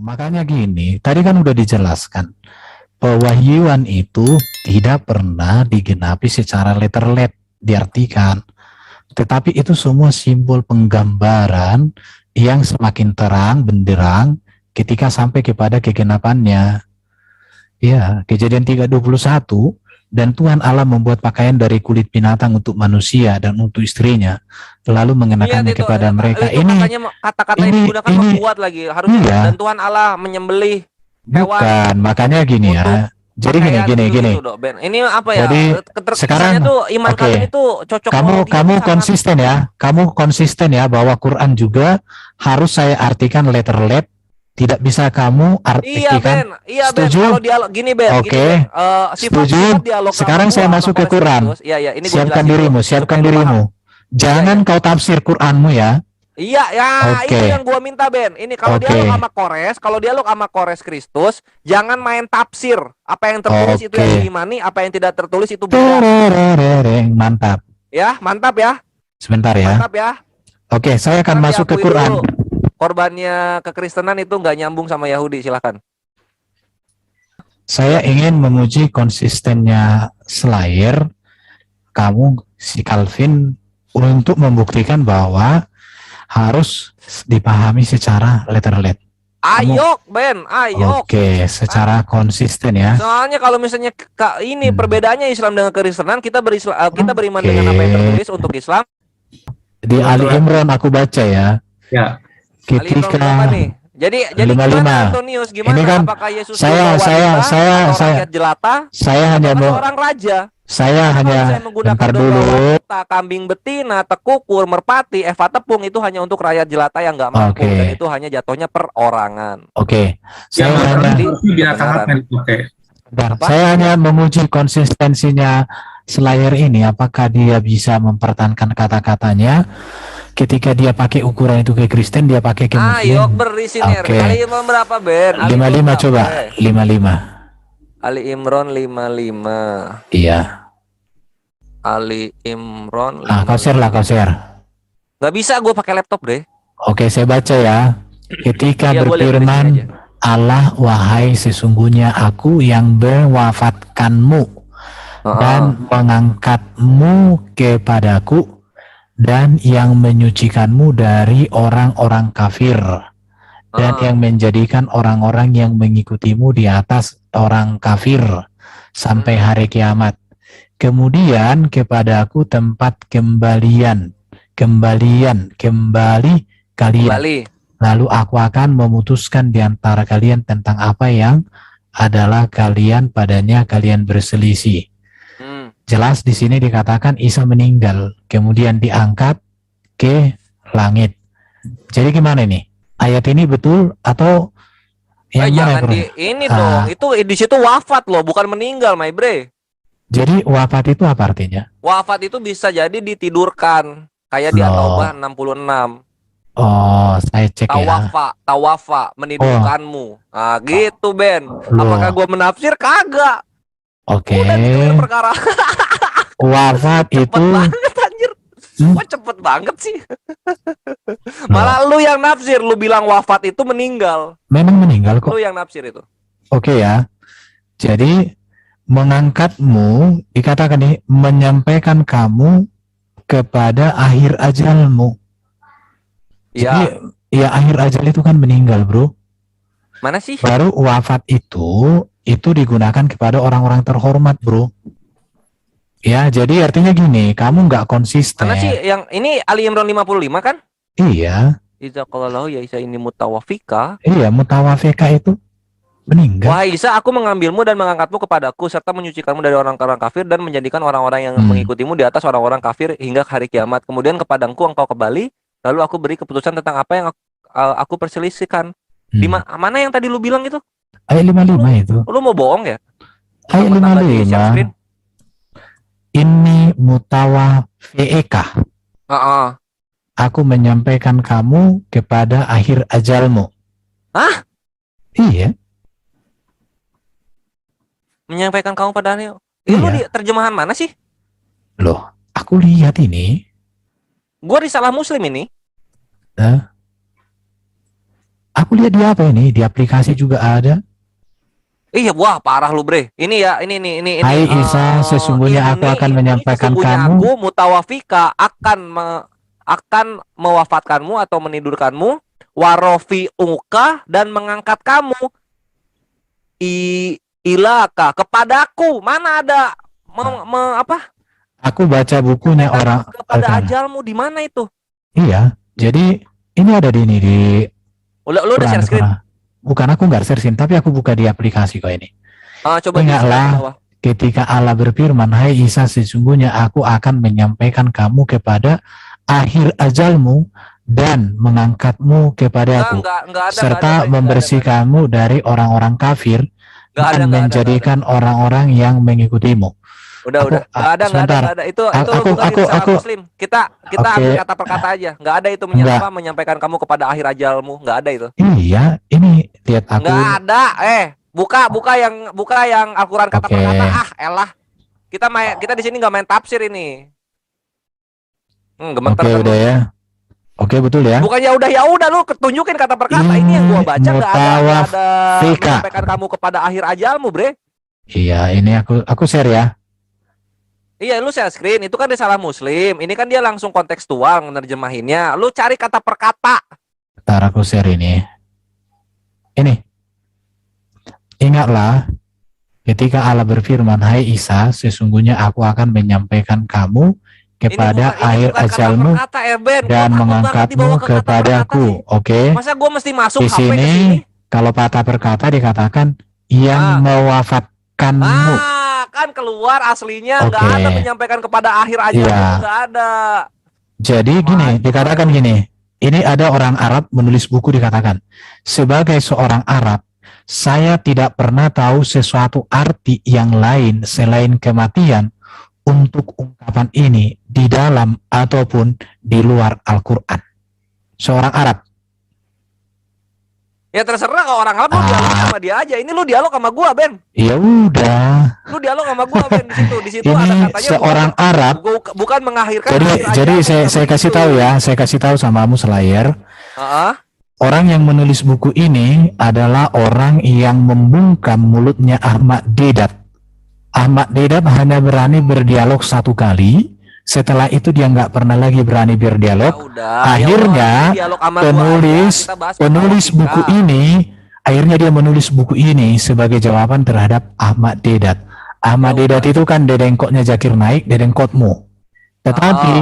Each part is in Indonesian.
makanya gini, tadi kan udah dijelaskan, pewahyuan itu tidak pernah digenapi secara letterlet diartikan, tetapi itu semua simbol penggambaran yang semakin terang benderang ketika sampai kepada kegenapannya. Ya, Kejadian 3:21, dan Tuhan Allah membuat pakaian dari kulit binatang untuk manusia dan untuk istrinya, lalu mengenakannya kepada mereka. Itu katanya kata-kata yang digunakan membuat lagi harusnya. Iya. Dan Tuhan Allah menyembelih hewan. Bukan, makanya gini ya. Jadi gini. Ini apa ya? Jadi sekarang tuh iman kalian itu cocok. Kamu konsisten ya. Kamu konsisten ya bahwa Quran juga harus saya artikan letterlet. Tidak bisa kamu artikan. Iya, Ben. Setuju? Kalau dialog gini, Ben. Oke. Setuju. Sekarang saya masuk ke Quran. Iya, ini siapkan dirimu. Jangan kau tafsir Quranmu ya. Iya, itu yang gua minta, Ben. Ini kalau dialog sama Kores Kristus, jangan main tafsir. Apa yang tertulis itu yang diimani, apa yang tidak tertulis itu beda. Mantap. Ya, mantap ya. Sebentar ya. Mantap ya. Oke, saya akan masuk ke Quran. Korbannya kekristenan itu nggak nyambung sama Yahudi, silakan. Saya ingin memuji konsistennya Slayer, kamu si Calvin, untuk membuktikan bahwa harus dipahami secara letterlet. Ayo, Ben, ayo. Oke, secara konsisten ya. Soalnya kalau misalnya ini perbedaannya Islam dengan kekristenan, kita beriman dengan apa yang tertulis untuk Islam. Di Ali Imran aku baca ya. Ya. Ketika jadi gimana Antonius, gimana ini kan apakah Yesus saya jelata? Saya hanya orang raja. Saya hanya menggunakan dulu kambing betina, tekukur, merpati, eva tepung itu hanya untuk rakyat jelata yang nggak mampu, dan itu hanya jatuhnya perorangan. Saya hanya memuji konsistensinya Slayer ini, apakah dia bisa mempertahankan kata-katanya ketika dia pakai ukuran itu ke Kristen, dia pakai ke Muslim. Ayo berisi nih. Ali Imran berapa, Ben? 55 coba. 55. Ali Imran 55. Iya. Ali Imran. Kau share. Gak bisa, gue pakai laptop deh. Oke, saya baca ya. Ketika berfirman Allah, wahai sesungguhnya aku yang mewafatkanmu dan mengangkatmu kepadaku, dan yang menyucikanmu dari orang-orang kafir, dan yang menjadikan orang-orang yang mengikutimu di atas orang kafir sampai hari kiamat. Kemudian kepadaku tempat kembali kalian. Lalu aku akan memutuskan di antara kalian tentang apa yang adalah kalian padanya kalian berselisih. Jelas di sini dikatakan Isa meninggal, kemudian diangkat ke langit. Jadi gimana nih? Ayat ini betul atau yang mana? Jangan dong. Itu di situ wafat loh, bukan meninggal, my bre. Jadi wafat itu apa artinya? Wafat itu bisa jadi ditidurkan, kayak di At-Taubah 66. Saya cek Tawafa, menidurkanmu. Nah, gitu, Ben. Apakah gua menafsir? Kagak. Udah gitu perkara. Wafat itu banget, anjir. Kok cepet banget sih? Malah lu yang nafsir, lu bilang wafat itu meninggal. Memang meninggal kok. Lu yang nafsir itu. Oke ya. Jadi mengangkatmu dikatakan nih, menyampaikan kamu kepada akhir ajalmu. Jadi ya akhir ajal itu kan meninggal, bro. Mana sih? Baru wafat itu digunakan kepada orang-orang terhormat, bro. Ya, jadi artinya gini, kamu nggak konsisten. Mana sih yang ini Ali Imran 55 kan? Iya. Iza qalallahu ya Isa ini mutawafika. Iya, mutawafika itu meninggal. Wahai Isa, aku mengambilmu dan mengangkatmu kepadaku serta menyucikanmu dari orang-orang kafir dan menjadikan orang-orang yang mengikutimu di atas orang-orang kafir hingga hari kiamat. Kemudian kepadaku engkau kembali, lalu aku beri keputusan tentang apa yang aku perselisihkan. Di mana yang tadi lu bilang itu? Ayat 55 itu. Lu mau bohong ya? Ayat 55. Ini mutawafika. Aku menyampaikan kamu kepada akhir ajalmu. Hah? Iya. Menyampaikan kamu pada akhir. Lu di terjemahan mana sih? Loh, aku lihat ini. Gua di Salah Muslim ini. Aku lihat di apa ini? Di aplikasi juga ada. Iya, wah parah lu bre. Ini ya, ini. Hai Isa, sesungguhnya aku akan menyampaikan Sesungguhnya kamu. aku Mutawafika akan mewafatkanmu atau menidurkanmu, warofi uka dan mengangkat kamu ilaka kepadaku. Mana ada apa? Aku baca bukunya orang. Kepada ajalmu di mana itu? Iya, jadi ini ada di ini di Lu udah share screen? Bukan, aku nggak searching, tapi aku buka di aplikasi kok ini. Coba Ingatlah ketika Allah berfirman, hai Isa, sesungguhnya aku akan menyampaikan kamu kepada akhir ajalmu dan mengangkatmu kepadaku, serta membersihkanmu dari orang-orang kafir dan menjadikan orang-orang yang mengikutimu. Udah. Nggak ada. Itu aku Muslim. Kita ambil kata per kata aja. Nggak ada itu menyampaikan kamu kepada akhir ajalmu. Nggak ada itu. Iya, ini lihat aku. Nggak ada. Buka yang Al-Quran kata per kata. Elah. Kita di sini nggak main tafsir ini. Gemeter kan udah ya. Oke, betul ya. Bukannya udah lu tunjukin kata per kata. Ini yang gua baca nggak ada menyampaikan kamu kepada akhir ajalmu, bre. Iya, ini aku share ya. Iya, lu share screen. Itu kan risalah Muslim. Ini kan dia langsung kontekstual menerjemahinnya. Lu cari kata per kata. Ntar aku share ini. Ini. Ingatlah ketika Allah berfirman, hai Isa, sesungguhnya aku akan menyampaikan kamu kepada akhir ajalmu dan mengangkatmu kepadaku. Oke. Masa gue mesti masuk di sini kalau kata per kata dikatakan yang mewafatkanmu. Kan keluar aslinya nggak ada menyampaikan kepada akhir ajalmu, nggak ada. Jadi gini, dikatakan gini. Ini ada orang Arab menulis buku dikatakan, sebagai seorang Arab, saya tidak pernah tahu sesuatu arti yang lain selain kematian untuk ungkapan ini di dalam ataupun di luar Al-Quran. Seorang Arab. Ya terserah, kalau orang Arab lu dialog sama dia aja. Ini lu dialog sama gua, Ben. Ya udah. Lu dialog sama gua, Ben, di situ. Di situ ini ada katanya seorang Arab. Bukan mengakhirkan. Jadi saya kasih tahu ya, saya kasih tahu sama kamu selayar. Orang yang menulis buku ini adalah orang yang membungkam mulutnya Ahmad Deedat. Ahmad Deedat hanya berani berdialog satu kali. Setelah itu dia nggak pernah lagi berani berdialog. Akhirnya penulis buku ini, akhirnya dia menulis buku ini sebagai jawaban terhadap Ahmad Deedat. Ahmad Deedat itu kan dedengkotnya Zakir Naik, dedengkotmu. Tetapi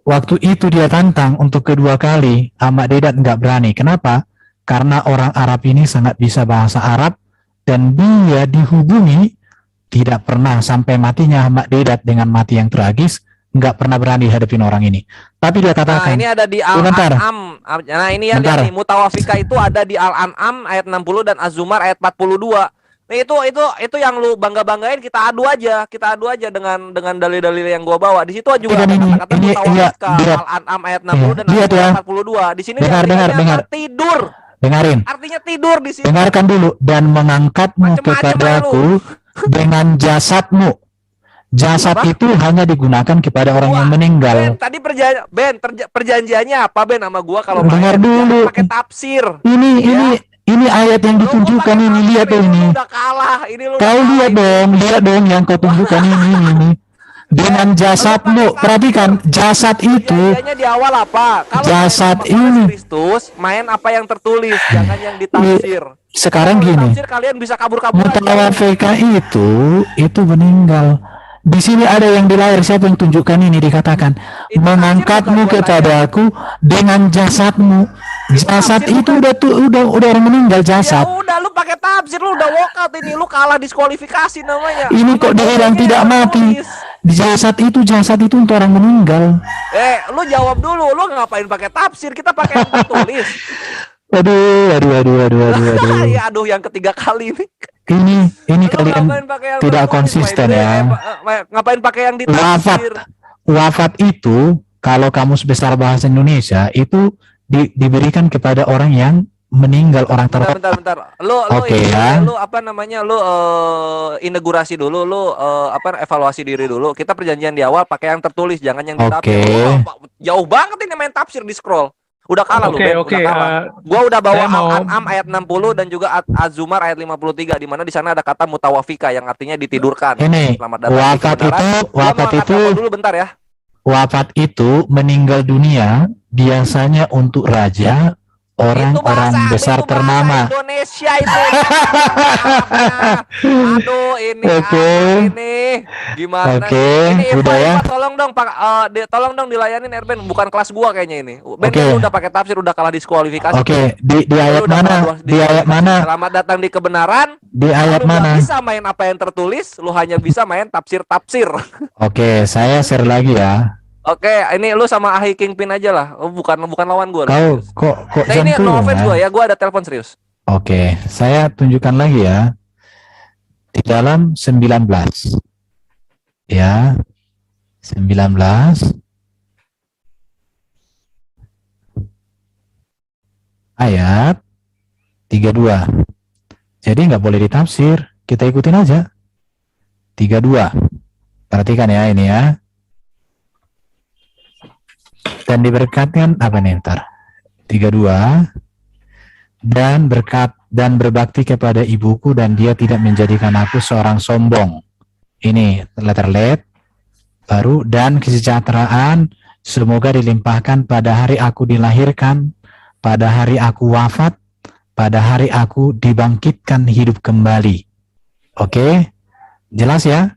waktu itu dia tantang untuk kedua kali, Ahmad Deedat nggak berani. Kenapa? Karena orang Arab ini sangat bisa bahasa Arab dan dia dihubungi tidak pernah sampai matinya Ahmad Deedat dengan mati yang tragis. Nggak pernah berani hadapin orang ini. Tapi dia katakan, ini ada di Al-An'am. Nah, ini yang Mutawafika itu ada di Al-An'am ayat 60 dan Az-Zumar ayat 42. Nah, itu yang lu bangga-banggain, kita adu aja dengan dalil-dalil yang gua bawa. Di situ juga ada kata-kata Mutawafika, Al-An'am ayat 60 dan Az-Zumar ayat 42. Di sini dengar. Tidur. Dengarin. Artinya tidur di sini. Dengarkan dulu, dan mengangkatmu kepadaku dengan jasadmu. Jasad itu hanya digunakan kepada orang yang meninggal. Ben, tadi perjanjiannya apa, Ben, sama gua kalau dengar dulu pakai tafsir. Ini ayat yang ditunjukkan ini, lihat dong ini. Udah kalah. Kau lihat dong yang kau tunjukkan ini. Dengan jasadmu, perhatikan jasad itu. Di awal apa? Kalau jasad ini Kristus, main apa yang tertulis, jangan yang ditafsir. Sekarang gini. Tafsir kalian bisa kabur-kabur. Mutawafika itu meninggal. Di sini ada yang di layar, siapa yang tunjukkan ini, dikatakan mengangkatmu kepadaku dengan jasadmu. Jasad itu udah orang meninggal, jasad. Ya udah, lu pakai tafsir, lu udah walkout ini, lu kalah diskualifikasi namanya. Ini kok dia orang tidak mati. Jasad itu untuk orang meninggal. Lu jawab dulu, lu ngapain pakai tafsir? Kita pakai yang tertulis. Aduh. Ya aduh, yang ketiga kali ini. Ini kalian tidak konsisten ya. Ngapain pakai yang ditafsir? Wafat itu kalau kamus besar bahasa Indonesia itu diberikan kepada orang yang meninggal, orang terhormat. Bentar. Lu inaugurasi dulu, evaluasi diri dulu. Kita perjanjian di awal pakai yang tertulis, jangan yang ditafsir. Jauh banget ini main tafsir di scroll. Udah kalah lu, Oke, Ben. oke. Udah kalah. Gua udah bawa Saya mau- Al-An'am ayat 60 dan juga Az-Zumar ayat 53 di mana di sana ada kata mutawafika yang artinya ditidurkan. Ini Selamat datang di wafat kebenaran. itu, Gua mau angkat telepon dulu bentar ya. wafat itu meninggal dunia biasanya untuk raja, orang-orang besar itu bahasa ternama. Indonesia itu. Aduh, ini Oke. ini gimana? Oke, Ini Irfan, udah ya. Irfan, tolong dong Pak, tolong dong dilayanin Erben, bukan kelas gua kayaknya ini. Ben, Oke. lu udah pakai tafsir, udah kalah diskualifikasi. Oke, di ayat Lu udah mana? kalah Di ayat mana? Selamat datang di kebenaran. Di ayat Lu nggak mana? bisa main apa yang tertulis, lu hanya bisa main tafsir-tafsir. Oke, saya share lagi ya. Oke, ini lu sama Ahi Kingpin aja lah. Oh, bukan lawan gua. Kau serius. kok Nah, ini no jantung offense ya? gua ada telepon serius. Oke, saya tunjukkan lagi ya. Di dalam 19. Ya. 19 ayat 32. Jadi nggak boleh ditafsir, kita ikutin aja. 32. Perhatikan ya ini ya. Dan diberkatkan apa nih ntar? 32. Dan berkat dan berbakti kepada ibuku dan dia tidak menjadikan aku seorang sombong. Ini letter let baru dan kesejahteraan semoga dilimpahkan pada hari aku dilahirkan, pada hari aku wafat, pada hari aku dibangkitkan hidup kembali. Oke? Jelas ya?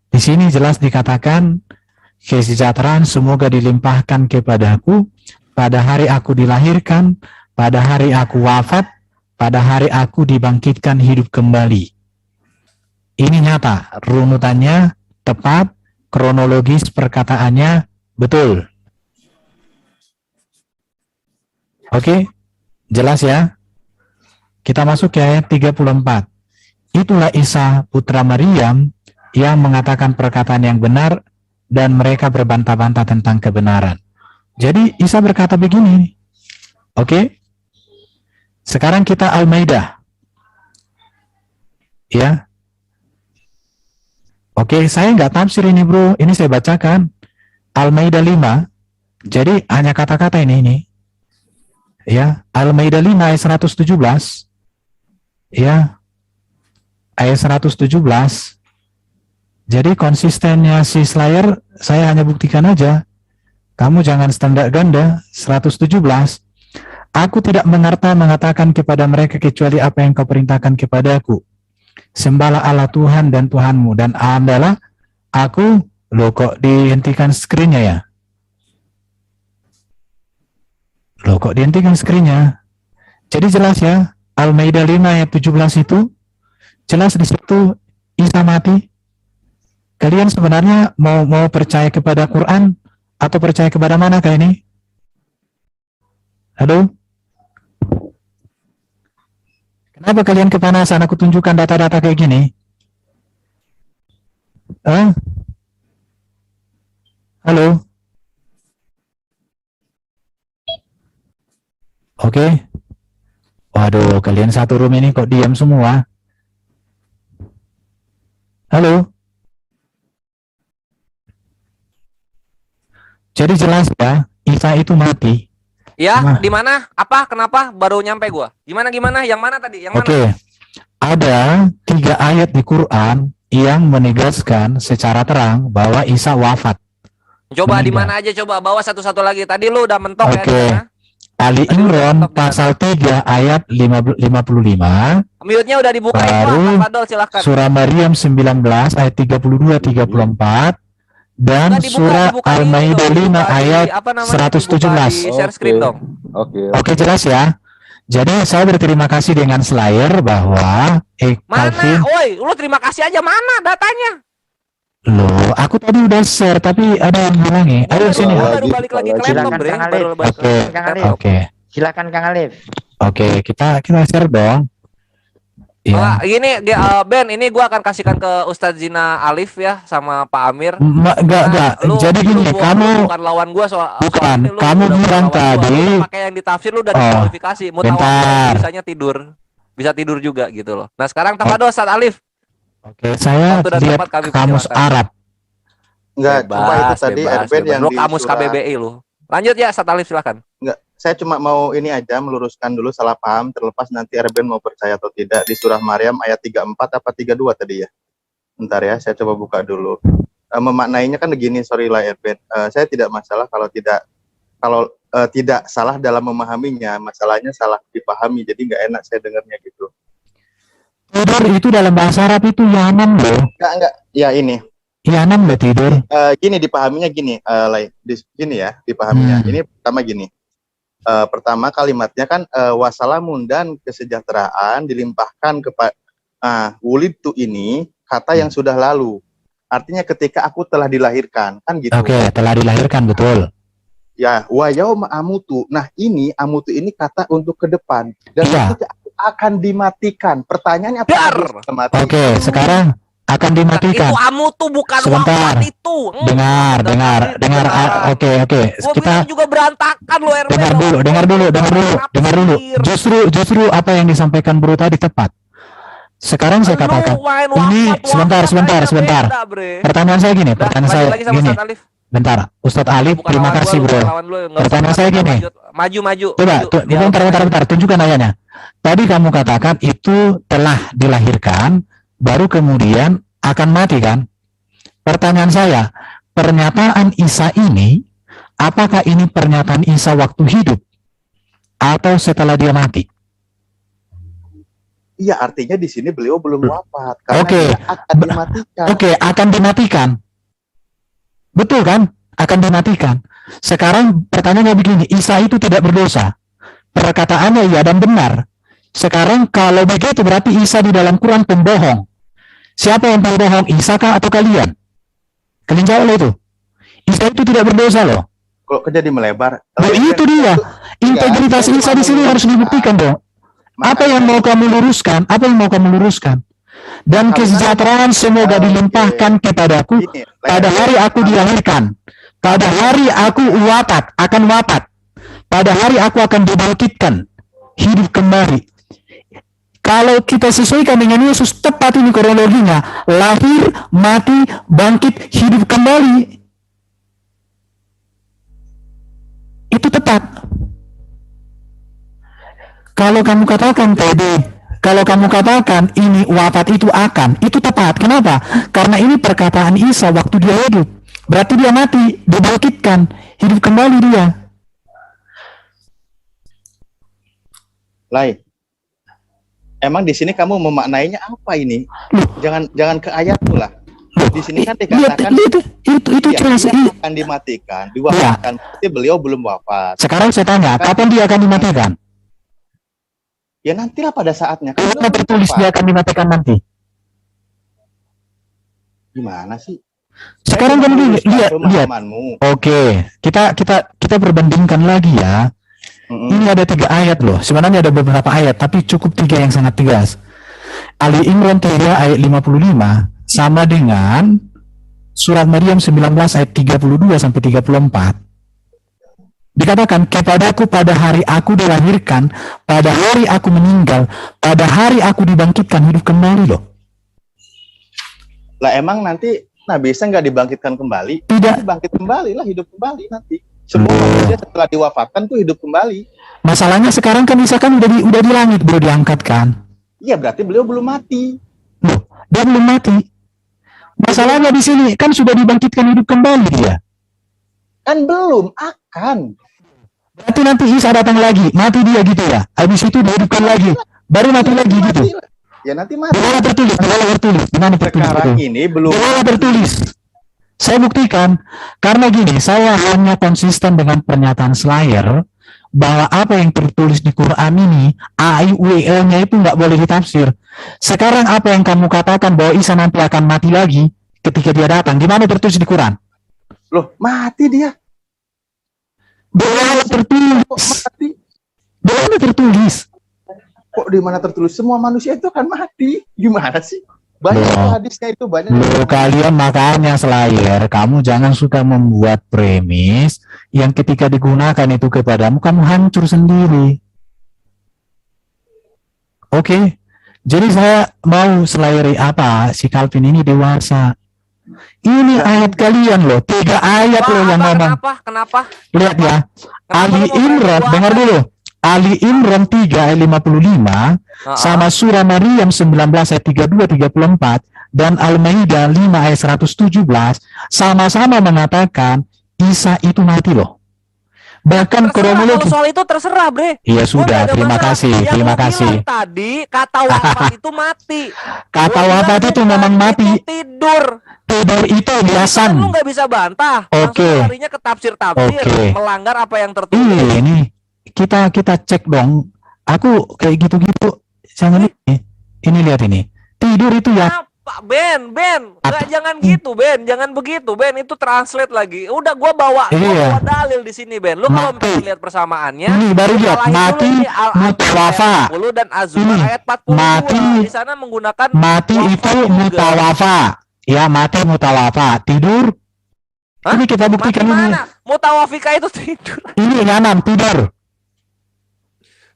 Di sini jelas dikatakan kesejahteraan semoga dilimpahkan kepadaku pada hari aku dilahirkan, pada hari aku wafat, pada hari aku dibangkitkan hidup kembali. Ini nyata, runutannya tepat, kronologis perkataannya betul. Oke, jelas ya? Kita masuk ke ayat 34. Itulah Isa putra Maryam yang mengatakan perkataan yang benar dan mereka berbantah-bantah tentang kebenaran. Jadi Isa berkata begini. Oke? Sekarang kita Al-Maidah. Ya. Oke, saya nggak tafsir ini bro. Ini saya bacakan. Al-Maidah 5. Jadi hanya kata-kata ini. Ya. Al-Maidah 5 ayat 117. Ya. Ayat 117. Jadi konsistennya si Slayer saya hanya buktikan aja. Kamu jangan standar ganda. 117. Aku tidak mengatakan kepada mereka kecuali apa yang kau perintahkan kepadaku. Sembahlah Allah Tuhan dan Tuhanmu dan adalah aku. Loh kok dihentikan screen-nya ya? Loh kok dihentikan screen-nya? Jadi jelas ya, Al-Maidah 5 ayat 17 itu jelas di situ Isa mati. Kalian sebenarnya mau percaya kepada Quran atau percaya kepada mana kayak ini? Halo? Kenapa kalian kepanasan? Aku tunjukkan data-data kayak gini. Halo? Oke. Waduh, kalian satu room ini kok diam semua? Halo? Jadi jelas ya, Isa itu mati. Ya, Nah. di mana? Apa? Kenapa? Baru nyampe gua. Gimana? Yang mana tadi? Yang mana? Oke, ada 3 ayat di Quran yang menegaskan secara terang bahwa Isa wafat. Coba di meninggal. mana aja coba bawa satu-satu lagi. Tadi lu udah mentok ya di Oke. sana. Ali Tadi udah Imran mentok di pasal 3 ayat 55, Mute-nya udah dibuka itu, Baru Kang Fadol silahkan. surah Maryam 19 ayat 32-34, dan Udah dibuka, surah dibuka di Al-Maidah ini dong, 5 dibuka di, ayat apa namanya, 117. dibuka di share screen dong. Oke. Oke, jelas ya. Jadi saya berterima kasih dengan Slayer bahwa Mana? Calvin, Woi, lu terima kasih aja, mana datanya? loh, aku tadi udah share tapi ada yang bilangi. Ayo Baru- sini. baru balik lagi ke laptop, Silakan, Bre. Kang Baru Alif. balik Oke, lagi ke laptop. oke, Silakan Kang Alif. oke. Kita share dong. Wah, Ya. ini Ben, ini gua akan kasihkan ke Ustadz Zina Alif ya sama Pak Amir. Enggak. Jadi gini, lu kamu bukan lawan gua soal Bukan, ini, lu kamu udah bukan bilang lawan gua. tadi- Lu pakai yang ditafsir lu udah Oh, diskualifikasi. bentar. Bisanya tidur. Bisa tidur juga gitu loh. Nah, sekarang Tafadol Ustadz Alif. Oke, saya Waktu dan lihat tempat kami kamus persilakan. Arab. Enggak, cuma itu tadi Erben yang Lu di kamus surah, KBBI lu. Lanjut ya, Ustadz Alif silakan. saya cuma mau ini aja meluruskan dulu salah paham, terlepas nanti Erben mau percaya atau tidak di surah Maryam ayat 34 apa 32 tadi ya. Bentar ya, saya coba buka dulu. Memaknainya kan begini, sorry lah Erben. Saya tidak masalah kalau tidak salah dalam memahaminya, masalahnya salah dipahami, jadi nggak enak saya dengarnya gitu. Tidur itu dalam bahasa Arab itu yanam loh. Enggak. Ya ini. Yanam loh tidur. Gini dipahaminya gini, gini ya dipahaminya. Ini pertama gini. Pertama kalimatnya kan wasalamun dan kesejahteraan dilimpahkan kepada wulidu ini kata yang sudah lalu. Artinya ketika aku telah dilahirkan kan gitu. Oke, telah dilahirkan betul. Ya, wa yauma amutu. Nah, ini amutu ini kata untuk ke depan dan ketika aku akan dimatikan. Pertanyaannya apa? Oke, sekarang akan dimatikan. Itu amutu bukan sebentar. wafat itu. Dengar. Oke. Kita juga berantakan loh Erben. Dengar dulu. Justru apa yang disampaikan Bro tadi tepat. Sekarang saya katakan ini sebentar. Pertanyaan saya gini, Bentar, Ustadz Alif, terima kasih Bro. Pertanyaan saya gini. Maju. Bentar, tunjukkan ayatnya. Tadi kamu katakan itu telah dilahirkan, baru kemudian akan mati kan? Pertanyaan saya, pernyataan Isa ini, apakah ini pernyataan Isa waktu hidup? Atau setelah dia mati? Iya, artinya di sini beliau belum wafat. Oke, akan dimatikan. Oke, akan dimatikan. Betul kan? Akan dimatikan. Sekarang pertanyaannya begini, Isa itu tidak berdosa. Perkataannya iya dan benar. Sekarang kalau begitu berarti Isa di dalam Quran pembohong. Siapa yang pembohong? Isa kah atau kalian? Kalian jawab itu. Isa itu tidak berdosa loh. Kok jadi melebar? Itu dia. Integritas Isa di sini harus dibuktikan dong. Apa yang mau kamu luruskan? Dan kesejahteraan semoga dilimpahkan kepadaku pada hari aku dilahirkan, pada hari aku akan wafat, pada hari aku akan dibangkitkan, hidup kembali. Kalau kita sesuaikan dengan Yesus, tepat ini kronologinya, lahir, mati, bangkit, hidup kembali. Itu tepat. Kalau kamu katakan ini wafat itu tepat. Kenapa? Karena ini perkataan Isa waktu dia hidup. Berarti dia mati, dibangkitkan, hidup kembali dia. Lai, emang di sini kamu memaknainya apa ini? Jangan ke ayat lah. Di sini kan dikatakan itu jelas akan dimatikan, diwafatkan. Berarti beliau belum wafat. Sekarang saya tanya, kapan dia akan dimatikan? Ya nantilah pada saatnya. Mana tertulis dia akan dimatikan nanti? Gimana sih? Sekarang kan lihat. Oke, kita perbandingkan lagi ya. Ini ada 3 ayat loh. Sebenarnya ada beberapa ayat, tapi cukup 3 yang sangat tegas. Ali Imran 3 ayat 55 sama dengan surat Maryam 19 ayat 32 sampai 34. Dikatakan kepadaku pada hari aku dilahirkan, pada hari aku meninggal, pada hari aku dibangkitkan, hidup kembali loh. Lah emang nanti Nabi Isa nggak dibangkitkan kembali? Tidak. Bangkit kembali lah, hidup kembali nanti. Semua manusia setelah diwafatkan tuh hidup kembali. Masalahnya sekarang kan Isa kan udah di langit, bro, diangkat kan? Iya, berarti beliau belum mati. Loh, dia belum mati. Masalahnya di sini kan sudah dibangkitkan hidup kembali dia. Kan belum, akan. Berarti nanti Isa datang lagi, mati dia gitu ya. Habis itu dihidupkan lagi, baru mati lagi gitu. Ya nanti mati. Dimana tertulis? Sekarang ini belum. Dimana tertulis? Saya buktikan. Karena gini, saya hanya konsisten dengan pernyataan Slayer bahwa apa yang tertulis di Quran ini, A-I-U-E-nya itu nggak boleh ditafsir. Sekarang apa yang kamu katakan bahwa Isa nanti akan mati lagi ketika dia datang, di mana tertulis di Quran? Loh, mati dia. Bagaimana tertulis? Kok di mana tertulis? Semua manusia itu akan mati. Gimana sih? Banyak hadisnya itu banyak. Kalian makanya Slayer, kamu jangan suka membuat premis yang ketika digunakan itu kepadamu, kamu hancur sendiri. Oke? Jadi saya mau Slayer si Calvin ini dewasa. Ini ayat kalian loh, 3 ayat loh yang ngomong. Kenapa? Lihat ya, Kenapa Ali lu mau Imran, berani dengar gua dulu. Ali Imran 3 ayat 55 sama surah Maryam 19 ayat 32 34 dan Al-Maidah 5 ayat 117 sama-sama mengatakan Isa itu mati loh. Bahkan Terserah, kronologi. kalau soal itu terserah, Bre. Iya Gua sudah, nggak ada terima masalah. kasih, Yang terima lu kasih. bilang tadi kata wafat itu mati. Kata Gua bilang wafat itu bukan, memang mati. itu tidur. Tidur itu Itu kan biasan. lu nggak bisa bantah. Langsung Oke. larinya ke tafsir-tafsir, Oke. melanggar apa yang tertulis. Ini kita cek dong. Aku kayak gitu-gitu. Jangan ini. Ini lihat ini. Tidur itu ya. Apa, Ben? Nggak, jangan gitu, Ben. Jangan begitu, Ben. Itu translate lagi. Udah gua bawa Iya. dalil di sini, Ben. Lu kalau Mati. pengen lihat persamaannya, Ini baru lu lihat. salahin dulu Mati nih Al-An'am mutawafa. ayat 60 dan Az-Zumar Ini. ayat 42. Mati. Di sana menggunakan Mati wafat itu juga. mutawafa. Ya, mati mutawafa. Tidur. Hah? Ini kita Mati buktikan ini. mana? Mutawafika itu tidur. Ini nganan tidur.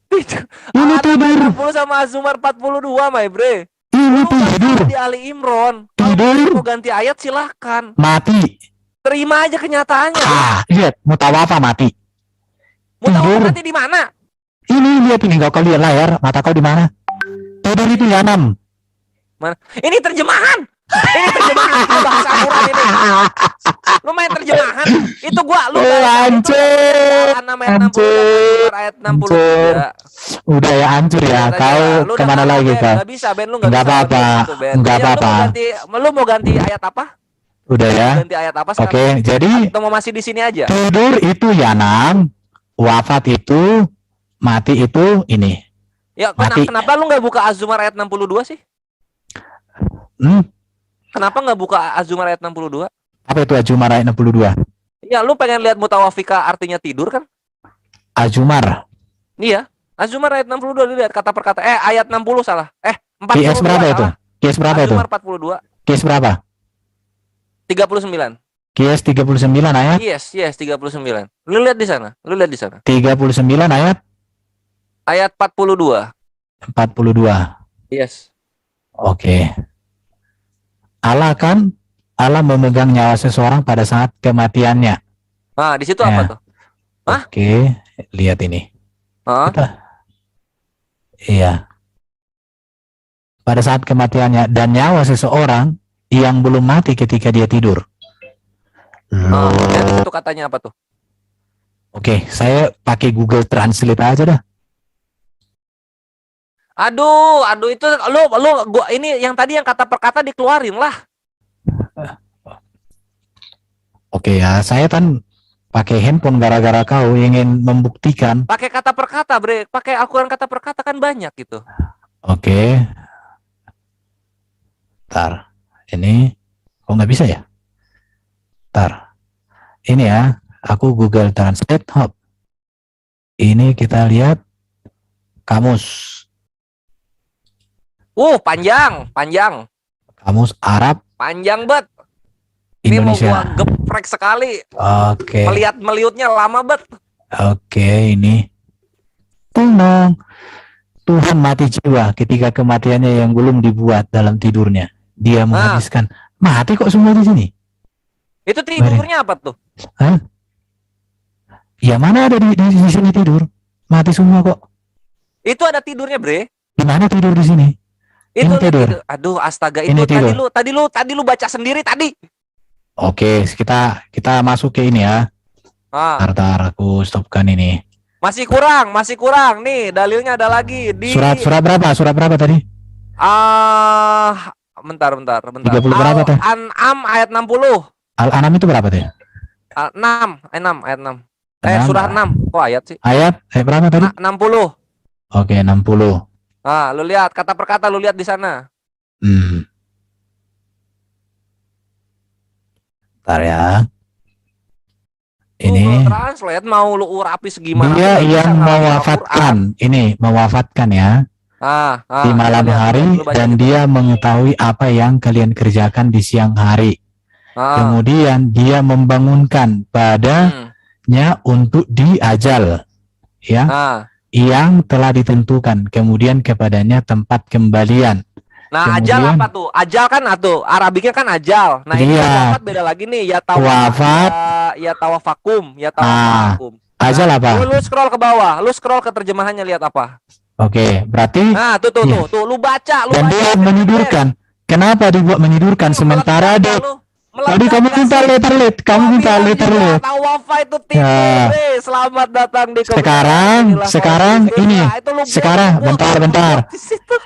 Tidur. Ini Al-An'am tidur. 60 sama Az-Zumar 42, my bre. Ini Lu kan tidur. di Ali Imran. Tidur. Kalau mau ganti ayat silahkan. Mati. Terima aja kenyataannya. Bre. Lihat mutawafa mati. Mutawafik tidur. nanti di mana? Ini lihat ini kau lihat layar. Mata kau di mana? Tidur itu nganan. Mana? Ini terjemahan. Ini terjemahan bahasa Al-Quran ini. Lu main terjemahan. Itu gua lu Hancur. ayat 63. Udah ya hancur ya. Kau kemana lagi kau? Enggak bisa, Ben, lu enggak Nggak bisa. apa-apa. Gitu, Ben. Nggak Ya, apa-apa. Lu mau ganti ayat apa? Udah ya. Ganti ayat apa Oke, sekarang? jadi Atau mau masih di sini aja? tidur itu yanam, wafat itu, mati itu ini. Ya, Mati. kenapa lu nggak buka Az-Zumar ayat 62 sih? Hmm, Kenapa nggak buka Az-Zumar ayat 62? apa itu Azumar ayat 62? Ya, lu pengen lihat mutawafika artinya tidur kan? Azumar. Iya. Az-Zumar ayat 62 dilihat kata per kata. Ayat 60 salah. 42 QS berapa itu? salah. QS berapa itu? Az-Zumar 42. QS berapa? 39. QS 39 ayat? Yes, 39. Lu lihat di sana. 39 ayat Ayat 42. 42. Yes. Oke. Allah memegang nyawa seseorang pada saat kematiannya. Nah, di situ Ya. apa tuh? Hah? Oke, lihat ini. Hah? Iya. Pada saat kematiannya dan nyawa seseorang yang belum mati ketika dia tidur. Loh. Dan di situ katanya apa tuh? Oke, saya pakai Google Translate aja dah. Aduh, itu gua ini yang tadi yang kata per kata dikeluarin lah. Oke ya, saya kan pakai handphone gara-gara kau ingin membuktikan. Pakai kata per kata, Bre. Pakai Al-Qur'an kata per kata kan banyak gitu. Oke. Ntar, ini kok nggak bisa ya? Ntar, ini ya, aku Google Translate Hub. Ini kita lihat kamus. Panjang. Kamus Arab Panjang bet. Ini mau Indonesia. gua geprek sekali. Oke. Meliutnya lama bet. Oke, ini. Tolong. Tuhan mati jiwa ketika kematiannya yang belum dibuat dalam tidurnya. Dia menghabiskan. Mati kok semua di sini? Itu tidurnya apa tuh? Hah? Ya mana ada di sini tidur? Mati semua kok. Itu ada tidurnya, Bre. Di mana tidur di sini? Itu Ini tidur. Aduh, astaga, Ini itu tidur. tadi lu baca sendiri tadi. Oke, kita masuk ke ini ya. Ntar aku stopkan ini. Masih kurang. Nih, dalilnya ada lagi di Surat berapa tadi? bentar. 30 berapa tuh? Al-An'am ayat 60. Al-An'am itu berapa tuh? 6 ayat 6. Surah 6. Kok ayat sih? Ayat berapa tadi? 60. Oke, 60. Lu lihat kata per kata, lu lihat di sana. Ntar ya. Google Ini Translate mau lu urapi segimana? dia pun yang bisa ngalahin mewafatkan. Al-Qur'an. Ini mewafatkan ya. Di malam lihat, hari lu baca dan gitu. dia mengetahui apa yang kalian kerjakan di siang hari. Kemudian dia membangunkan padanya untuk diajal ya yang telah ditentukan, kemudian kepadanya tempat kembalian Nah, ajal Kemudian- apa tuh? Ajal kan Arabiknya kan ajal. Nah, ini Iya. wafat beda lagi nih. Ya Wafat. ya tawafakum, ya tawafakum. Ajal apa? Lu scroll ke bawah, lu scroll ke terjemahannya lihat apa? Oke, berarti Nah, tuh Iya. lu baca, dan dia menidurkan. Kenapa dibuat menidurkan sementara Meledak dia lu. tadi Meledak kamu gak minta sih? letterlet, kamu Gua minta bilang letterlet. juga, Tawafa itu tidur, Ya. Selamat datang di kebenaran. Sekarang Inilah sekarang Kristus. ini, Nah, itu lu buat, sekarang lu buat, bentar. lu buat di situ.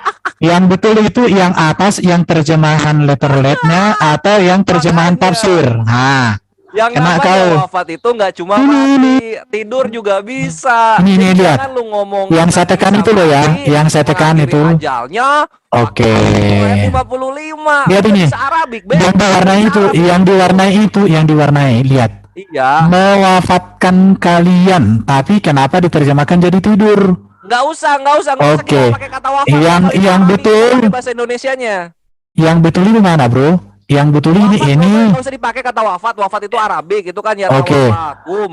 Yang betul itu yang atas, yang terjemahan letterletnya atau yang terjemahan Makanya. tafsir. Nah, Yang Kena namanya kau. wafat itu nggak cuma Ini, mati, tidur juga bisa. Ini, Jadi lihat. jangan lu ngomong Yang saya tekan itu loh ya, yang saya tekan mengakhiri itu. ajalnya. Oke. Ayat 55. Lihat Udah ini. bisa Arabik, Ben. Yang diwarnai itu, Arabik. yang diwarnai, lihat. Iya. Mewafatkan kalian, tapi kenapa diterjemahkan jadi tidur? Nggak usah Oke. kita pakai kata wafat. Yang- Pakai yang Arabi, betul. pakai bahasa Indonesianya. Yang betul ini mana, bro? Yang betul ini. Nggak usah dipakai kata wafat. Wafat itu Arabik, itu kan ya Oke. tawafakum.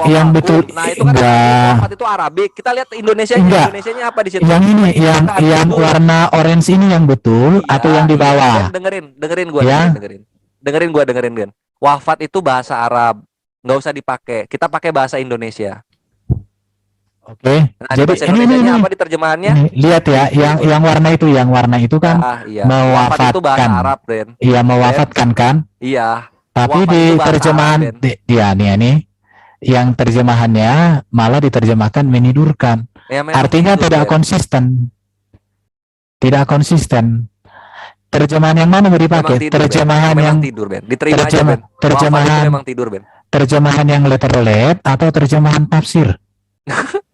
Yang betul, Nah, itu kan enggak. wafat itu Arabik. Kita lihat Indonesianya. Enggak. Indonesianya apa di situ? Yang ini, yang Kita dulu. warna orange ini yang betul Iya, atau yang di iya. bawah? Ben, dengerin gua, Ya. dengerin gua, Ben. Wafat itu bahasa Arab, nggak usah dipakai. Kita pakai bahasa Indonesia. Oke. Nah, di Jadi bahasa ini, Indonesianya apa di terjemahannya? ini, lihat ya, yang warna itu kan Ah, iya. Wafat itu bahasa mewafatkan. Arab, Ben. Iya mewafatkan kan? Iya. Tapi Wafat di itu bahasa terjemahan Arab, Ben. ya nih, yang terjemahannya malah diterjemahkan menidurkan. Ya, memang Artinya gitu, tidak Ben. konsisten. Tidak konsisten. Terjemahan yang mana mau Memang dipakai? tidur, Ben. Terjemahan Memang yang tidur, Ben. Diterima aja, Ben. Wafat itu terjemahan memang tidur, Ben. terjemahan yang letterlet atau terjemahan tafsir?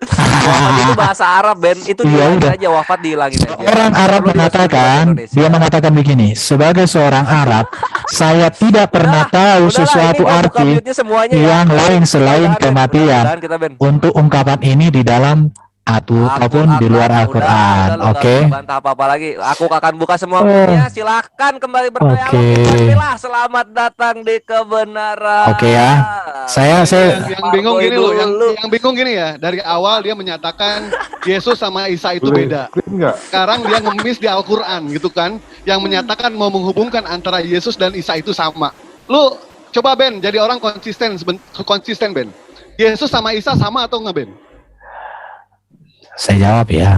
Wafat itu bahasa Arab, Ben. Itu Iya, dihilangin udah. aja, wafat dihilangin aja. Orang Arab Perlu dimasukin ke bahasa mengatakan, Indonesia. dia mengatakan begini, sebagai seorang Arab, saya tidak pernah tahu Udahlah, sesuatu ini gua buka arti mute-nya semuanya ya. yang lain selain Mudah-mudahan, Ben. kematian. Mudah-mudahan kita, Ben. Untuk ungkapan ini di dalam ataupun di luar Al-Quran. Oke. Bantah apa-apa lagi. Aku akan buka semua Oh. bukunya. Silahkan kembali berdialog. Oke. Bismillah. Selamat datang di kebenaran. Oke ya. Saya yang bingung gini loh, dulu. yang bingung gini ya. Dari awal dia menyatakan Yesus sama Isa itu beda. Sekarang dia ngemis di Al-Quran gitu kan, yang menyatakan mau menghubungkan antara Yesus dan Isa itu sama. Lu coba Ben, jadi orang konsisten Ben. Yesus sama Isa sama atau enggak Ben? saya jawab ya.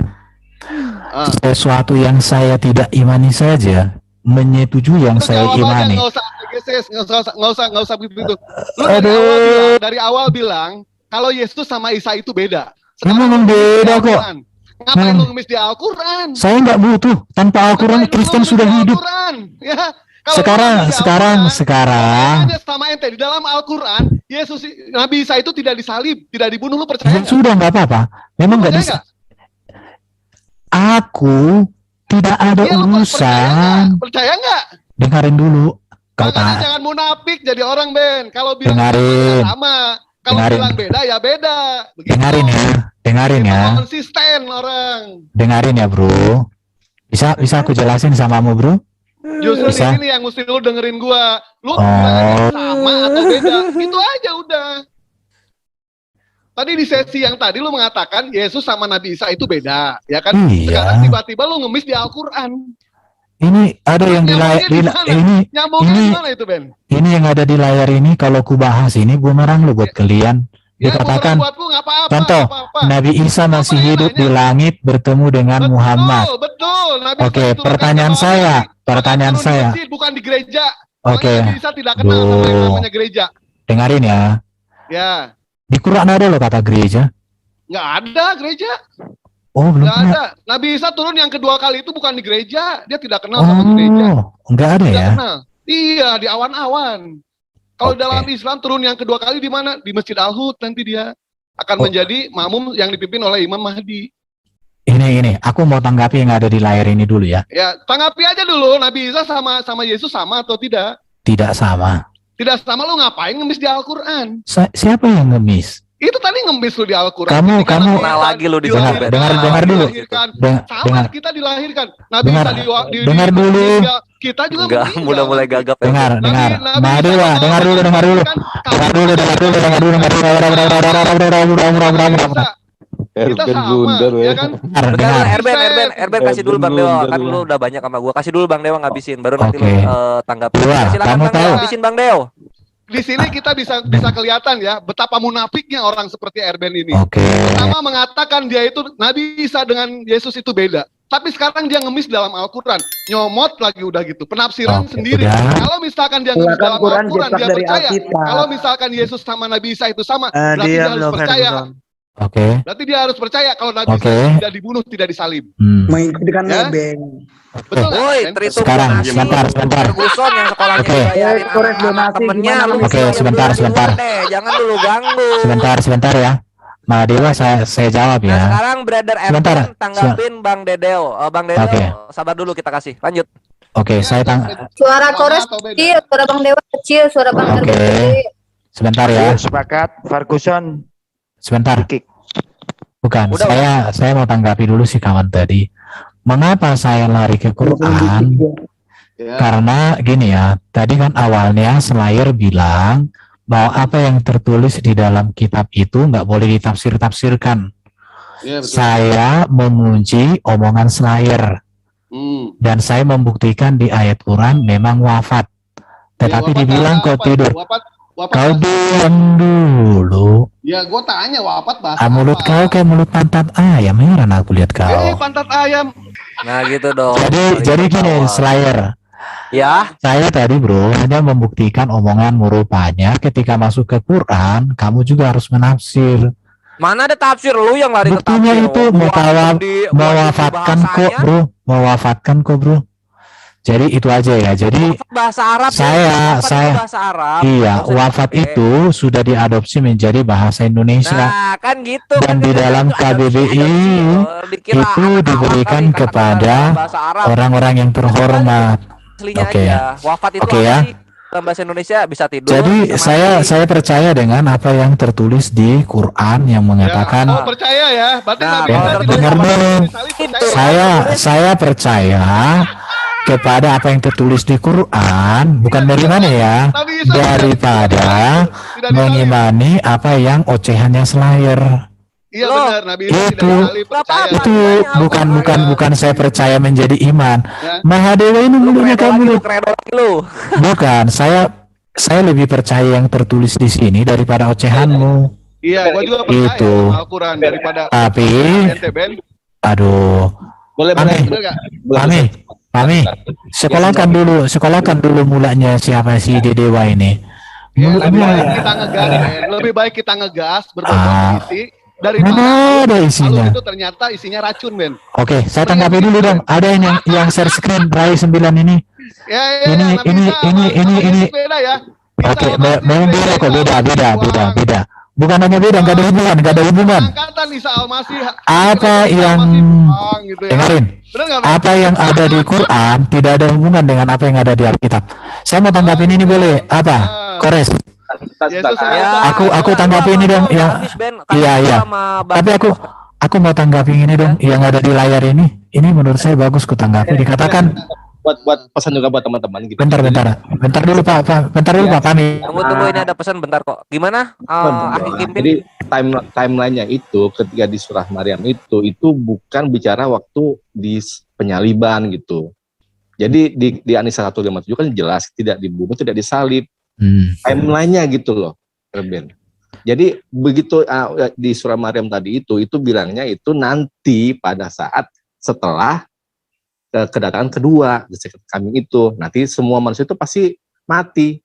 Ah. Sesuatu yang saya tidak imani saja menyetujui yang saya Jawab aja, imani. nggak usah geses, nggak usah begitu. Lu Aduh. dari awal bilang kalau Yesus sama Isa itu beda. Memang lu ngemis di beda kok. Al-Quran. Ngapain Memang. lu ngemis di Al-Quran? Saya nggak butuh. Tanpa Al-Quran Ngapain lu Kristen ngemis sudah di hidup. Al-Quran? Ya. Kalau Sekarang, lu ngemis di sekarang, Al-Quran, sekarang. aja sama ente di dalam Al-Quran, Yesus Nabi Isa itu tidak disalib, tidak dibunuh, lu percaya Ya nggak? sudah nggak apa-apa. Memang nggak Percaya bisa. nggak? Aku tidak ada Iya, lu urusan. percaya nggak? Dengarin dulu. Kau Makanya tak. jangan munafik jadi orang Ben. Kalau bilang Dengarin. sama, kalau Dengarin. bilang beda ya beda. Begitu. Dengarin ya. Dengarin Kita ya. konsisten orang. Dengarin ya bro. Bisa aku jelasin samamu bro? Justru Bisa. di sini yang mesti lu dengerin gua. Lu Oh. bilang aja sama atau beda. Itu aja udah. Tadi di sesi yang tadi lu mengatakan Yesus sama Nabi Isa itu beda, ya kan? Iya. Sekarang tiba-tiba lu ngemis di Al-Quran. Ini ada yang di layar. Nyambungnya Ini- gimana itu Ben? Ini yang ada di layar ini kalau ku bahas ini bumerang lo buat kalian. Ya, Dikatakan buat lu nggak apa-apa. contoh, nggak apa-apa. Nabi Isa masih Apa hidup yang di langit bertemu dengan Muhammad. Betul. Nabi Oke, Isa diturunkan pertanyaan ke bawah saya, langit. pertanyaan Bahkan turun di saya. masjid, bukan di gereja. Oke. Soalnya Nabi Isa tidak kenal sama yang Duh. namanya gereja. Dengarin ya. Ya, Di Quran ada loh kata gereja. nggak ada gereja. Oh, belum Nggak pernah. ada. Nabi Isa turun yang kedua kali itu bukan di gereja. Dia tidak kenal sama gereja. Oh, enggak ada Tidak ya. kenal. Iya, di awan-awan. Kalau Oke. dalam Islam turun yang kedua kali di mana? Di Masjid Al-Hud nanti dia akan Oh. menjadi makmum yang dipimpin oleh Imam Mahdi. Ini, aku mau tanggapi yang ada di layar ini dulu ya. Ya, tanggapi aja dulu Nabi Isa sama Yesus sama atau tidak? Tidak sama. Tidak sama, lu ngapain ngemis di Al-Quran? Siapa yang ngemis? Itu tadi ngemis lu di Al-Quran. Kamu- Ketika kamu- Nabi Isa Nah, lagi lu di Dengar, sana, Ben. dengar dulu. dilahirkan. Sama Dengar, kita dilahirkan. Nabi Dengar- Isa dengar dulu. meninggal. Kita juga Enggak, meninggal. udah mulai gagap ya. dengar. Nabi Madewa, Isa dengar dulu. dilahirkan, Dengar dulu. Kita Erben sama, blunder ya ya. kan? Dengar, Bentar, dengar. Erben kasih dulu Bang Dewa. Blunder Kan ya. lu udah banyak sama gua. Kasih dulu Bang Dewa ngabisin, baru nanti Oke. lu tanggapi. Wah, Silakan kamu Bang Dewa, tahu. habisin Bang Dewa. Di sini kita bisa kelihatan ya betapa munafiknya orang seperti Erben ini. Oke. Pertama mengatakan dia itu Nabi Isa dengan Yesus itu beda. Tapi sekarang dia ngemis dalam Al-Quran. Nyomot lagi udah gitu. Penafsiran Oke, sendiri. udah. Kalau misalkan dia ngemis Silakan dalam Quran Al-Quran, jeplak dia dari percaya. Alkitab. Kalau misalkan Yesus sama Nabi Isa itu sama, berarti dia Diam harus dong, percaya. Ferguson. Oke. Berarti dia harus percaya kalau Nabi Oke. Isa tidak dibunuh, tidak disalib. Mengikuti Ya. nebeng. Betul nggak? Woi, Ren? Tritum Sekarang, donasi. sebentar. Ferguson yang sekolahnya Oke. dibayarin Kores sama donasi temennya. gimana, Lu Mas? Oke, diam sebentar, dulu di sebentar. luar deh, jangan dulu ganggu. Sebentar ya. Dewa saya jawab Nah, ya. sekarang Brother Sebentar. Erben tanggapin Bang Dedeo. Bang Dedeo, Oke. sabar dulu kita kasih. Lanjut. Oke, Ya, saya Suara sama Kores atau beda? kecil, suara Bang Dewa kecil, suara Bang Oke. Erben gede. sebentar ya. Sepakat, Ferguson. Sebentar. Kick. Bukan, Udah, saya mau tanggapi dulu si kawan tadi. Mengapa saya lari ke Quran? Ya. Karena gini ya, tadi kan awalnya Slayer bilang bahwa apa yang tertulis di dalam kitab itu nggak boleh ditafsir-tafsirkan. Ya, betul. Saya memuji omongan Slayer dan saya membuktikan di ayat Quran memang wafat. Tetapi Ya, wafat dibilang apa? kau tidur. Wafat Kau diam dulu. Ya, gue tanya wafat bahasa Mulut apa? kau kayak mulut pantat ayam. Heran aku lihat kau. Pantat ayam. Nah, gitu dong. Jadi gini, Slayer. Ya, Saya tadi bro hanya membuktikan omonganmu, rupanya ketika masuk ke Quran kamu juga harus menafsir. mana ada tafsir lu yang lari ke Buktinya tafsir? itu Gua mewafatkan kok bro, mewafatkan kok bro. Jadi itu aja ya. Jadi bahasa Arab. Saya- Wafat saya- itu bahasa Arab. iya, Nggak usah wafat dipakai. itu sudah diadopsi menjadi bahasa Indonesia. Nah, kan gitu. Dan di dalam KBBI itu diberikan kepada orang-orang yang terhormat. aslinya Oke. aja. Wafat itu Oke apa ya. sih? Dalam bahasa Indonesia bisa tidur. Jadi bisa mati. saya percaya dengan apa yang tertulis di Quran yang mengatakan Oh, percaya ya. Berarti Nah, Nabi ya, Isa tidak dengar disalib, dulu. percaya. saya percaya kepada apa yang tertulis di Quran, bukan dari mana ya, Nabi Isa daripada tidak disalib. mengimani apa yang ocehannya Slayer. Iya Loh, benar, Nabi Isa tidak itu- disalib, Nggak percaya. apa-apa. Itu bukan saya percaya menjadi iman. Ya. Mahadewa ini Lu mulutnya kredo kayak lagi, lu mulut. kredo lagi lu. Bukan, saya lebih percaya yang tertulis di sini daripada ocehanmu. Iya, gua juga percaya Itu. sama Al-Quran daripada Tapi, ente Ben. aduh, Boleh Amin. Bener nggak? Pami, Pami, sekolahkan dulu mulanya siapa si Dedewa ini. Ya, lebih baik Mulutnya kita ngegas, Ben. Lebih baik kita ngegas berbobot Ah. isi daripada mana ada kalau isinya. itu ternyata isinya racun, Ben. Oke, saya tanggapi dulu dong. Ada yang share screen Rai 9 ini. Ya, Ini- Nabi ini- Isa sama- ini- sama ini- Yesus beda ya. Isa Oke, sama Yesus memang beda kok, beda. Bukan hanya beda, nggak ada hubungan. Angkatan Isa Al-Masih. Apa Isa yang Al-Masih Tuhan, gitu ya. dengerin? Bener nggak, Ben? Apa yang ada di Quran tidak ada hubungan dengan apa yang ada di Alkitab. Saya mau tanggapin ini boleh? Apa? Kores. Yesus sama Ya, Isa. Aku lu tanggapi sama ini dong, gua yang habis, Ben. Kasih iya, gua iya. sama Bang Tapi aku mau tanggapi ini dong yang ada di layar ini. Ini menurut saya bagus ku tanggapi. Dikatakan buat pesan juga buat teman-teman gitu. bentar dulu Pak, Pami. Tunggu ini ada pesan bentar kok. Gimana? Akhi Kimpin? Jadi timelinenya itu ketika di surah Maryam itu bukan bicara waktu di penyaliban gitu. Jadi di An-Nisa 157 kan jelas tidak dibunuh, tidak disalib. Timelinenya gitu loh, Erben. Jadi begitu di surah Maryam tadi itu bilangnya itu nanti pada saat setelah kedatangan kedua, the second coming itu nanti semua manusia itu pasti mati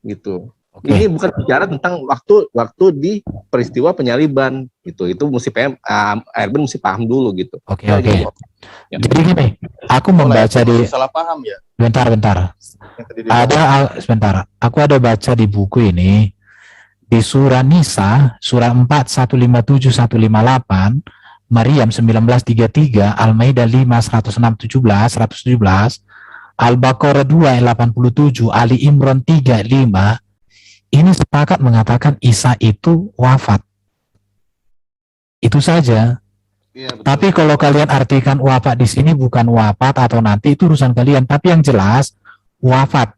gitu. Oke. Ini bukan bicara tentang waktu di peristiwa penyaliban gitu. Itu mesti Erben mesti paham dulu gitu. Oke. Ya. Jadi gini, aku membaca di salah paham ya. bentar. Yang tadi Sebentar. Aku ada baca di buku ini di surah Nisa, surah 4 157 158, Maryam 1933, Al-Maidah 5 117, Al-Baqarah 2 87, Ali Imran 35. Ini sepakat mengatakan Isa itu wafat. Itu saja. Iya, betul. Tapi kalau kalian artikan wafat di sini bukan wafat atau nanti itu urusan kalian. Tapi yang jelas wafat.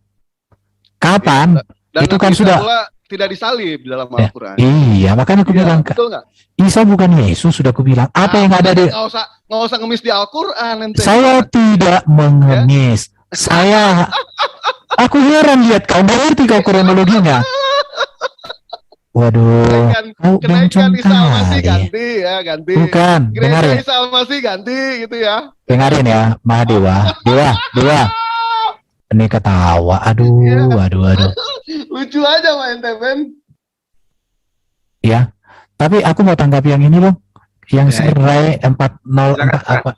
Kapan? Dan Itu Nabi kan Isa sudah- pula tidak disalib di dalam Al-Quran. Iya, makanya aku Iya, bilang betul nggak? Isa bukan Yesus, sudah aku bilang. Apa yang ada di Nggak usah ngemis di Al-Quran ente. saya tidak mengemis. Aku heran lihat kau ngerti kau kronologinya. Waduh, kau Kenaikan bencong Isa Al-Masih kali. ganti ya, ganti. Bukan, Gereja dengarin, Isa Al-Masih ganti gitu ya. dengarin ya, Mahadewa, Dewa. Ini ketawa, aduh. Lucu aja main ente, Ya, tapi aku mau tanggapi yang ini loh, yang Ya, serai 404 apa?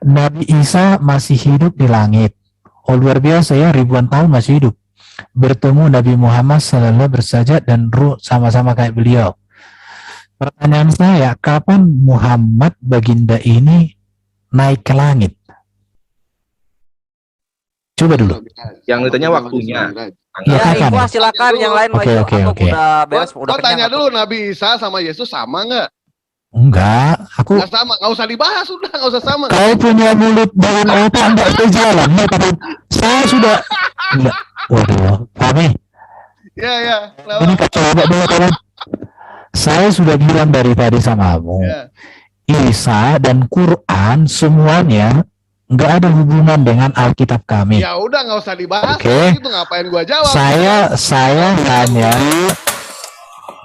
Nabi Isa masih hidup di langit. Oh luar biasa ya, ribuan tahun masih hidup. Bertemu Nabi Muhammad sallallahu bersajad dan ruh sama-sama kayak beliau. Pertanyaan saya, kapan Muhammad baginda ini naik ke langit? Coba dulu. Yang ditanya waktunya. Ya, Ya, kapan? Ikhwah silakan yang lain Oke, maju. oke, Aku oke. udah beres, udah Gua tanya kenyang. dulu, Nabi Isa sama Yesus sama nggak? Enggak, aku Nggak sama, nggak usah dibahas, udah nggak usah sama. kau punya mulut dengan otak enggak sejalan. Ya, tapi saya sudah enggak. Waduh, kami Ya, ini kacau dulu kawan. Saya sudah bilang dari tadi samamu, Ya. Isa dan Quran semuanya nggak ada hubungan dengan Alkitab kami. Ya udah nggak usah dibahas. Oke. Itu ngapain gua jawab?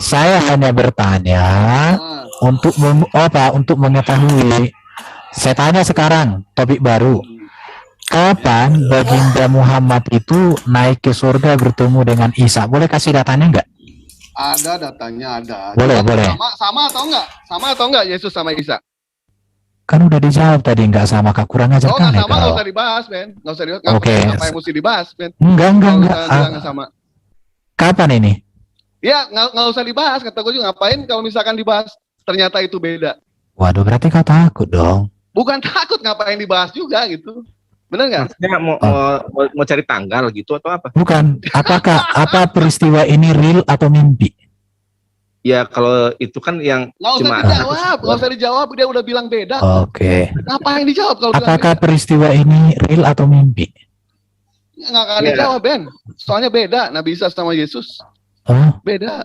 Saya hanya bertanya Ah, untuk mengetahui. Saya tanya sekarang topik baru. Kapan baginda Muhammad itu naik ke surga bertemu dengan Isa? Boleh kasih datanya enggak? ada datanya ada. Boleh, Cuma boleh. Sama atau enggak? Sama atau enggak Yesus sama Isa? Kan udah dijawab tadi enggak sama, Kak, kurang ajar Oh nggak kali sama, nggak kau. usah dibahas, Ben. Nggak usah dibahas. Oke. Apa yang mesti dibahas, Ben? Enggak. Kalau misalnya bilang sama. Kapan ini? Ya nggak usah dibahas. Kata gue juga ngapain kalau misalkan dibahas ternyata itu beda. Waduh, berarti kau takut dong. Bukan takut, ngapain dibahas juga gitu. Bener nggak? Maksudnya mau cari tanggal gitu atau apa? Bukan. Apa peristiwa ini real atau mimpi? Ya kalau itu kan yang Nggak usah cuma dijawab, nggak usah dijawab. Dia udah bilang beda. Oke. Ngapain dijawab kalau bilang Apakah beda? peristiwa ini real atau mimpi? Nggak akan Iya. dijawab, Ben. Soalnya beda. Nabi Isa sama Yesus. Oh, Beda.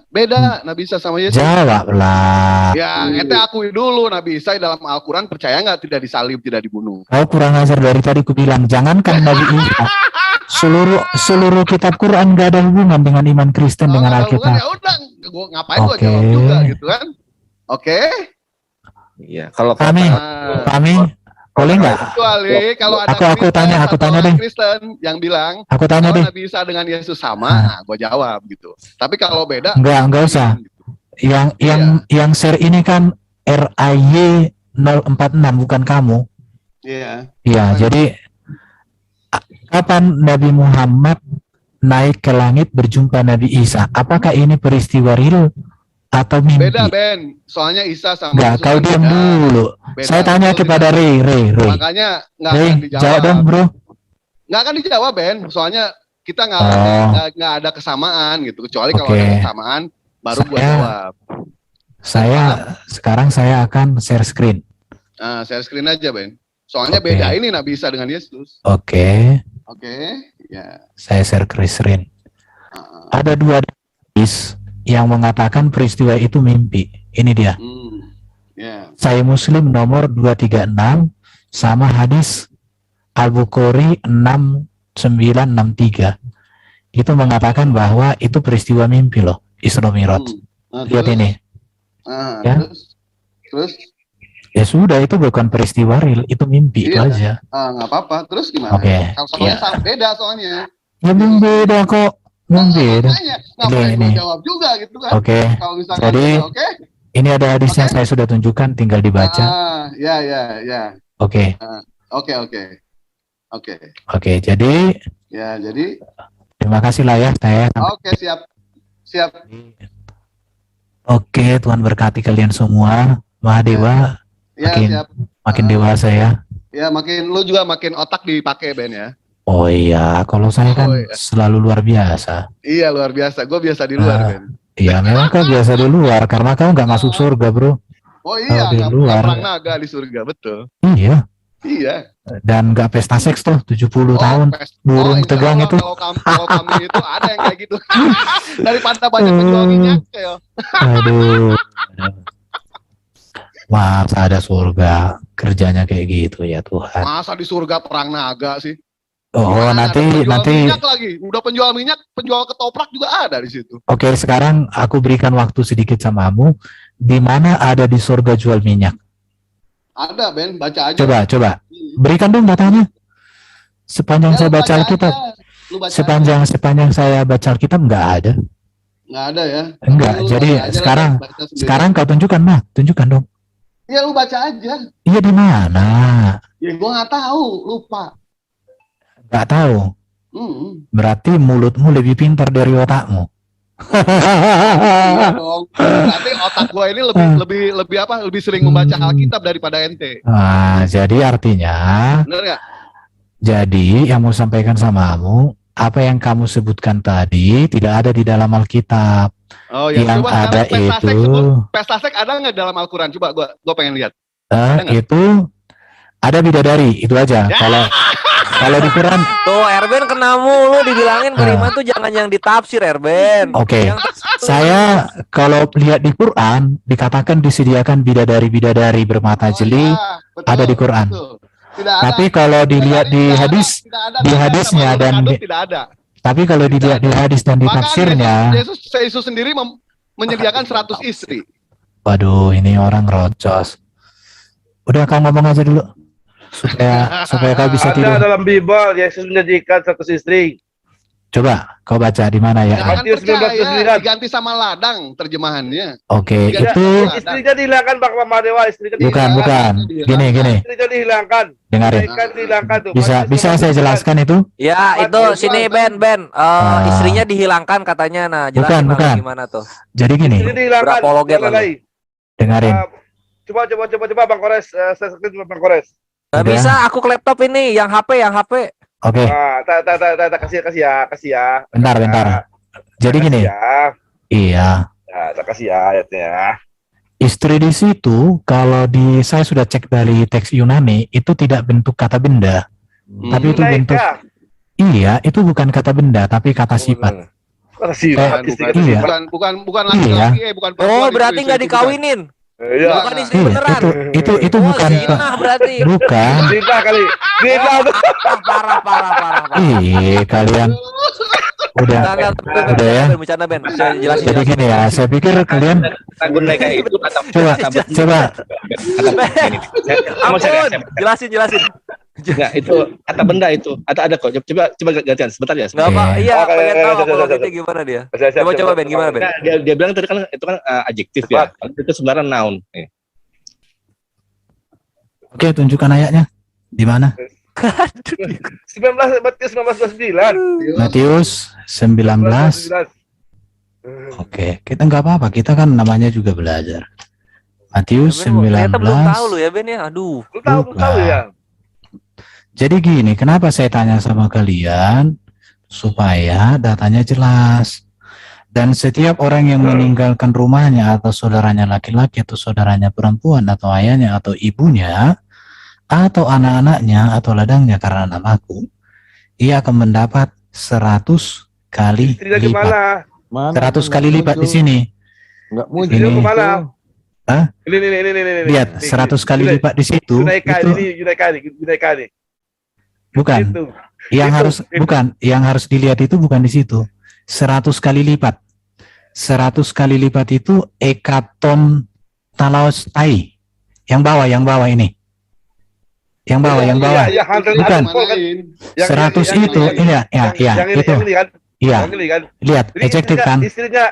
Nabi Isa sama Yesus. jawablah. Ya, ente akui dulu Nabi Isa dalam Al-Quran percaya nggak tidak disalib, tidak dibunuh. Kau kurang ajar dari tadi ku bilang, jangankan Nabi Isa. Seluruh kitab Quran gak ada hubungan dengan iman Kristen Kalau dengan nggak ada hubungan, Alkitab. ya udah, ngapain gua Oke. jawab juga gitu kan? Oke. Iya, kalau Kami, Nah, kami boleh nggak? kecuali kalau ada Aku tanya atau deh. orang Kristen yang bilang Aku tanya kalau deh. Nabi Isa dengan Yesus sama, nah, gua jawab gitu. Tapi kalau beda, Enggak usah. Yang share ini kan RAY 046 bukan kamu. Iya. Iya, jadi kapan Nabi Muhammad naik ke langit berjumpa Nabi Isa? Apakah ini peristiwa real atau mimpi? Beda, Ben. Soalnya Isa sama Enggak, Yesus kau kan diam beda. dulu. Beda. Saya tanya Betul kepada tidak? Ray. Makanya nggak Ray, akan jawab dijawab. dong, bro. Nggak akan dijawab, Ben. Soalnya kita Oh. nggak ada kesamaan gitu. Kecuali kalau Oke. ada kesamaan, baru gua Saya- jawab. Sekarang saya akan share screen. Nah, share screen aja, Ben. Soalnya Oke. beda ini Nabi Isa dengan Yesus. Oke, Oke, ya. saya share screen. Ada dua hadis yang mengatakan peristiwa itu mimpi. Ini dia. Ya. Sahih Muslim nomor 236 sama hadis Al-Bukhari 6963. Itu mengatakan bahwa itu peristiwa mimpi loh, Isra Mi'raj. Nah, Lihat terus? ini. Ah, Ya. terus Ya sudah, itu bukan peristiwa real, itu mimpi itu Iya. aja. nggak apa-apa. Terus gimana? Oke, Kalau soalnya iya. beda soalnya. Ya belum beda kok. Belum beda. Makanya, ngapain Ini. gua jawab juga gitu kan? Oke. Kalau misalkan Jadi- beda, oke? Ini ada hadisnya Oke. saya sudah tunjukkan, tinggal dibaca. Ya. Oke. Oke. Oke, jadi Ya, jadi terima kasih lah ya saya. oke, siap. Oke, Tuhan berkati kalian semua. Mahadewa Ya, Makin- siap. makin dewasa ya. Ya, lu juga makin otak dipakai, Ben ya. Oh iya, kalau saya kan Oh iya. selalu luar biasa. Iya, luar biasa. Gue biasa di luar, Ah. Ben. Iya, memang kau biasa di luar karena kau nggak masuk surga, bro. Oh iya, di nggak luar. perang naga di surga, betul. Iya, Iya. Dan nggak pesta seks tuh 70 tahun. Burung insya tegang Allah itu. Kalau kami itu ada yang kayak gitu. Daripada banyak penjual minyak ya. Aduh. Masa ada surga kerjanya kayak gitu ya Tuhan. Masa di surga perang naga sih? Oh, Gimana, ada penjual nanti minyak lagi. Udah penjual minyak, penjual ketoprak juga ada di situ. oke, sekarang aku berikan waktu sedikit samamu. Di mana ada di surga jual minyak? Ada, Ben, baca aja. Coba. Berikan dong datanya. Sepanjang Ya, saya lu baca Alkitab. aja. Lu baca Sepanjang saya baca Alkitab nggak ada. aja. Nggak ada ya? Enggak. Lu Jadi baca aja lah, sekarang baca sendiri. sekarang kau tunjukkan mah, tunjukkan dong. Ya lu baca aja. Iya di mana? Ya gua nggak tahu, lupa. Nggak tahu. Berarti mulutmu lebih pintar dari otakmu. Iya dong. Berarti otak gua ini lebih sering membaca Alkitab daripada ente. Nah, jadi artinya, Bener nggak? jadi yang mau sampaikan samamu, apa yang kamu sebutkan tadi tidak ada di dalam Alkitab. Oh ya, Yang coba ada sekarang itu, pesta seks ada nggak dalam Al-Quran? Coba gua pengen lihat. ada nggak? itu ada bidadari, itu aja. Ya. Kalau di Quran, Tuh Erben kena mulu dibilangin beriman tuh jangan yang ditafsir Erben. oke. Yang Saya kalau lihat di Quran dikatakan disediakan bidadari-bidadari bermata jeli, iya, betul, ada di Quran. betul. Tidak ada. Tapi kalau dilihat di Tidak ada, hadis, tidak ada, di tidak ada, hadisnya makhluk dan hidup di- tidak ada. tapi kalau dilihat di hadis dan di Bahkan tafsirnya, Yesus sendiri menyediakan 100 istri. waduh, ini orang rocos. Udah, kamu ngomong aja dulu supaya kau bisa tidur. Ada dalam Bible Yesus menjanjikan 100 istri. Coba kau baca di mana ya? Jangan Matius 19:9. percaya, diganti sama ladang terjemahannya. Oke, Tidak, itu Istrinya dihilangkan Pak Madewa, istrinya bukan. Gini, Istrinya dihilangkan. dengarin. Ikan dihilangkan tuh. Bisa saya jelaskan itu? Ya itu sini Ben istrinya dihilangkan katanya. Nah jelasin Bukan. gimana tuh. Jadi gini, Istrinya dihilangkan. Berapologet Jangan lalu. lagi. dengarin. Coba Bang Kores, saya screen Bang Kores. Gak Udah. bisa aku ke laptop ini yang HP. Oke, Nah, kasih ya. bentar. Jadi gini, Ya, iya. kasih ya ayatnya. Istri di situ, kalau saya sudah cek dari teks Yunani, itu tidak bentuk kata benda. Tapi itu bentuk, iya, itu bukan kata benda, tapi kata sifat. Kata sifat. Iya. Bukan laki-laki, bukan perempuan. Oh berarti itu nggak istri, bukan. dikawinin. Iya. Bukan istri Iya, beneran. itu Oh, bukan, zina berarti. bukan. Zina kali. Zina tuh. Parah. Kalian udah, udah ya. Bercanda Ben. Saya jelasin. Jadi gini ya, saya pikir kalian coba. Ampun, jelasin. Enggak, itu kata benda itu. Ada kok. Coba gantian sebentar ya. Nggak apa, Oke. iya Oke, pengen tahu siap. apologetnya gimana dia. Siap. Coba Ben, gimana Ben? Nah, dia bilang tadi kan itu kan adjektif ya. Itu sebenarnya noun. Oke, tunjukkan ayatnya. Di mana? Matius 19:9. Matius 19. Oke, kita nggak apa-apa. Kita kan namanya juga belajar. Matius Ternyata belum tahu 19. lu ya Ben ya. Aduh. Lu tahu ya. Jadi gini, kenapa saya tanya sama kalian? Supaya datanya jelas. Dan setiap orang yang meninggalkan rumahnya atau saudaranya laki-laki atau saudaranya perempuan atau ayahnya atau ibunya atau anak-anaknya atau ladangnya karena namaku, ia akan mendapat 100 kali Istrinya di lipat. mana? 100 kali lipat di sini. Enggak Istrinya Ini. ke mana? Hah? Ini. Lihat, 100 kali lipat di situ. Yunaika Itu ini. bukan. Itu. Yang Itu, harus itu. bukan, yang harus dilihat itu bukan di situ. 100 kali lipat. 100 kali lipat itu ekaton talaos tai. Yang bawah ini. Yang bawah. Iya, Bukan. 100 Yang itu, ini, iya, itu. Yang ini kan. Iya, Yang ini kan. lihat, Jadi adjektif kan. Istrinya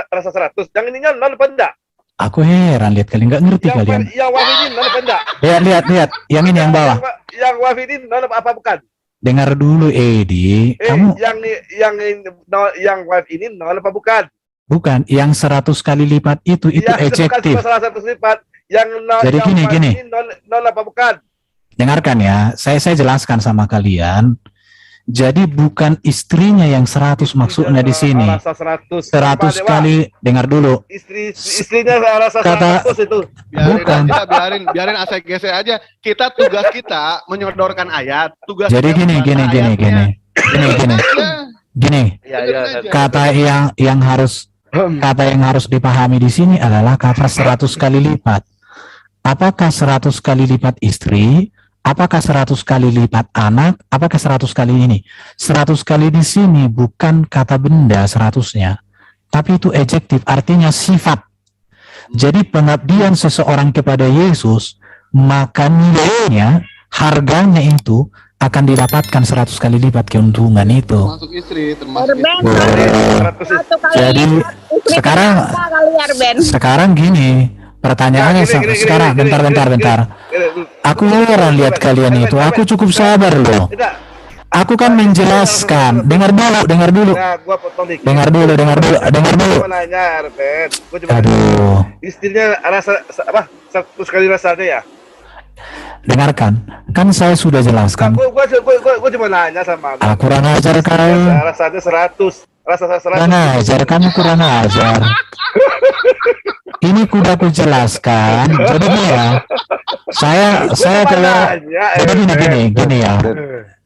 rasa 100. Yang ininya non benda. Aku heran lihat kalian, nggak ngerti kalian. Yang wifi ini non benda. Lihat. Yang ini yang bawah. Yang wifi ini non apa bukan? Dengar dulu, Edi. Kamu Yang wifi ini non apa bukan? bukan yang 100 kali lipat itu Bukan adjektif. cuma salah satu sifat. Yang Jadi yang gini, wifi gini. ini non apa bukan? Dengarkan ya, saya jelaskan sama kalian. Jadi bukan istrinya yang 100 maksudnya di sini. Rasa 100. 100 Apa, Dewa? kali, dengar dulu. Istrinya rasa Kata- 100 itu. Bukan. Biarin ACGC aja. Kita tugas kita menyodorkan ayat. Tugas Jadi kita gini, membaca ayatnya. Gini. Iya, iya. Kata yang harus dipahami di sini adalah kata 100 kali lipat. Apakah 100 kali lipat istri? Apakah 100 kali lipat anak? Apakah 100 kali ini? 100 kali di sini bukan kata benda 100-nya, tapi itu adjektif, artinya sifat. Jadi pengabdian seseorang kepada Yesus, maka nilainya, harganya itu akan didapatkan 100 kali lipat keuntungan itu. Termasuk istri, termasuk Arben, istri. satu kali Jadi istri sekarang berapa kali Arben? sekarang gini, pertanyaannya sekarang bentar. Aku heran lihat kalian itu. Aku cukup sabar loh. Tidak. Aku kan menjelaskan. Dengar dulu. Nah, gua potong dikit. Dengar dulu. Gua mau nanya, Arben. Gua cuma Aduh, istrinya rasa apa? 100 kali rasanya ya? dengarkan. Kan saya sudah jelaskan. Gua cuma nanya sama lu. Kurang ajar kau. Rasanya 100. Rasa 100. Kurang ajar, kamu kurang ajar. Ini kuda ku jelaskan. Jadi nih ya, saya kalau jadi gini ya.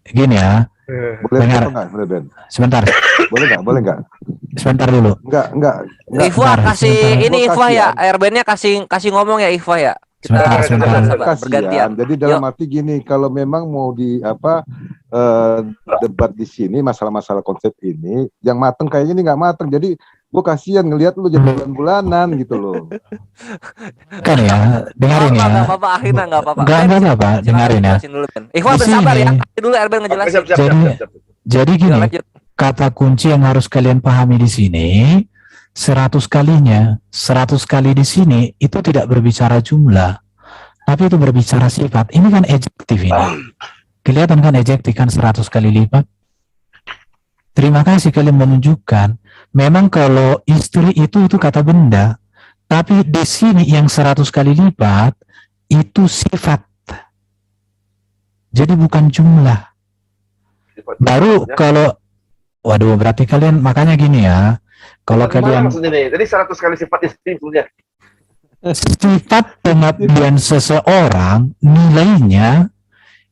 Gini ya. Boleh Dengar. apa enggak, boleh Ben? Sebentar. Boleh enggak? Sebentar dulu. Enggak. Ikhwa kasih sebentar. ini Ikhwa ya, Arbennya kasih ngomong ya Ikhwa ya. Sebentar. Sabar, Kasihan. bergantian. Jadi dalam Yuk. arti gini, kalau memang mau debat di sini masalah-masalah konsep ini, yang mateng kayaknya ini nggak mateng. Jadi gue kasihan ngelihat lu jadi bulan-bulanan gitu loh. Kan ya, dengarin ya. Enggak apa-apa, akhirnya enggak apa-apa. Enggak apa-apa, dengarin ya. Jelasin dulu, Ben. Ikhwa Di bersabar ya. sini. Kasih dulu Arben ngejelasin. Jadi Ya, gini, lanjut. kata kunci yang harus kalian pahami di sini, 100 kalinya, 100 kali di sini itu tidak berbicara jumlah, tapi itu berbicara sifat. Ini kan adjektif ini. Kelihatan kan adjektif kan 100 kali lipat. Terima kasih kalian menunjukkan. Memang kalau istri itu kata benda, tapi di sini yang 100 kali lipat itu sifat. Jadi bukan jumlah. Baru kalau waduh, berarti kalian makanya gini ya. Kalau kalian maksudnya nih, jadi 100 kali sifat istri punya. sifat pengabdian seseorang nilainya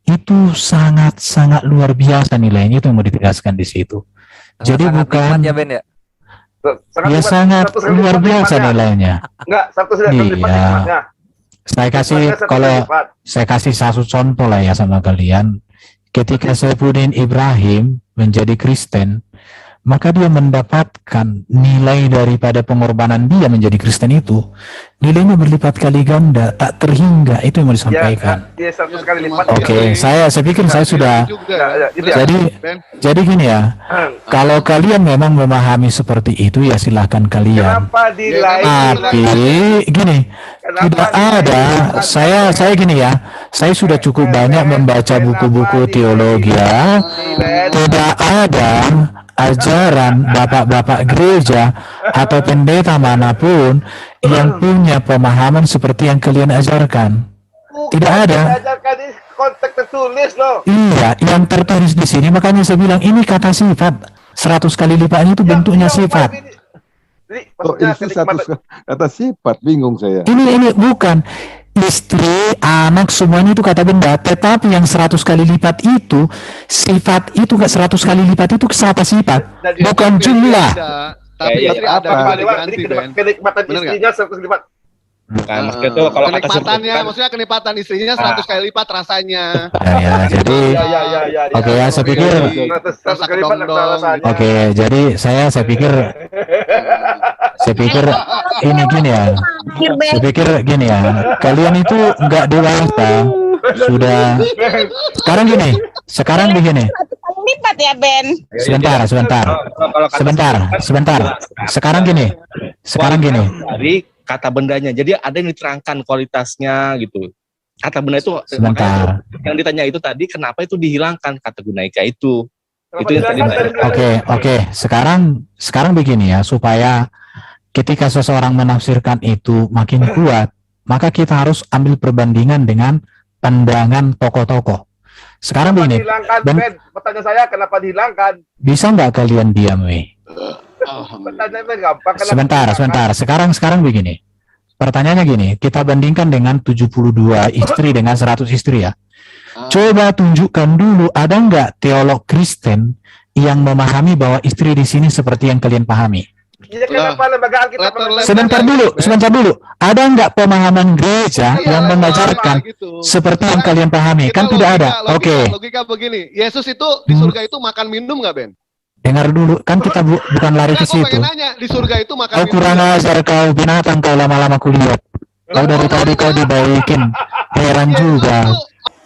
itu sangat-sangat luar biasa nilainya, itu yang mau ditegaskan di situ. Jadi Sangat bukan nikmat ya Ben ya. ya sangat 100 kali luar lipat biasa nikmatnya. nilainya. Enggak, 100 kali lipat Iya. nikmatnya. Saya kasih Nikmatnya 100 kalau kali lipat. saya kasih satu contoh lah ya sama kalian. Ketika Saifuddin Ibrahim menjadi Kristen, maka dia mendapatkan nilai daripada pengorbanan dia menjadi Kristen itu, nilainya berlipat kali ganda, tak terhingga. Itu yang mau disampaikan. Dia 100 kali lipat. Oke, saya pikir saya sudah. Juga. Ya. Jadi gini ya, kalau kalian memang memahami seperti itu ya silahkan kalian. Kenapa di lain? Tapi gini, tidak ada. Saya gini ya, saya sudah cukup banyak membaca buku-buku teologi ya. Tidak ada ajaran bapak-bapak gereja atau pendeta manapun yang punya pemahaman seperti yang kalian ajarkan. Tidak ada. Diajarkan di konteks tertulis loh. Iya, yang tertulis di sini, makanya saya bilang ini kata sifat. 100 kali lipatnya itu bentuknya sifat. Jadi, Oh, maksudnya itu satu kenikmatan- kata sifat, bingung saya. Ini bukan istri, anak, semuanya itu kata benda. Tetapi yang 100 kali lipat itu, sifat itu ke 100 kali lipat itu kata sifat, bukan jumlah. Tapi Ya, ya, istri ya, ada apa? kali Jadi ganti, Ben. kenikmatan Bener nggak? istrinya 100 kali lipat. Bukan, maksudnya itu kalau kata Kenikmatannya, sebut maksudnya kenikmatan istrinya 100 kali lipat rasanya. Ya, jadi Ya. oke ya, saya pikir 100 kali lipat Kedong-dong. rasanya. oke, jadi saya pikir ini gini ya. Saya pikir gini ya, kalian itu nggak dewasa. Sudah. Sekarang begini. Satu kali lipat ya Ben. Sebentar. Sekarang gini. dari kata bendanya. Jadi ada yang diterangkan kualitasnya gitu. Kata benda itu Sebentar. makanya yang ditanya itu tadi kenapa itu dihilangkan kata gunaika itu. Kenapa Itu yang tadi dihilangkan? Oke. Sekarang begini ya, supaya ketika seseorang menafsirkan itu makin kuat, maka kita harus ambil perbandingan dengan pandangan tokoh-tokoh. Sekarang Kenapa begini, dihilangkan, Ben. Ben? Pertanyaan saya kenapa dihilangkan? bisa nggak kalian diam, weh? Pertanyaan Ben gampang. kenapa Sebentar, dihilangkan? sebentar. Sekarang begini. Pertanyaannya gini, kita bandingkan dengan 72 istri dengan 100 istri ya. Coba tunjukkan dulu, ada nggak teolog Kristen yang memahami bahwa istri di sini seperti yang kalian pahami? Ya, kenapa lembaga Alkitab Sebentar dulu. Ada nggak pemahaman gereja yang mengajarkan gitu. seperti yang kalian pahami? Kan Kita tidak ada. Oke, Logika begini, Yesus itu di surga itu makan minum nggak, Ben? dengar dulu. Kan kita bukan lari ke Aku situ. pengen nanya, di surga itu makan Oh, minum kurang nggak? ajar kau, binatang kau, lama-lama kulihat. Kau dari tadi kau dibaikin. Heran Yesus juga. itu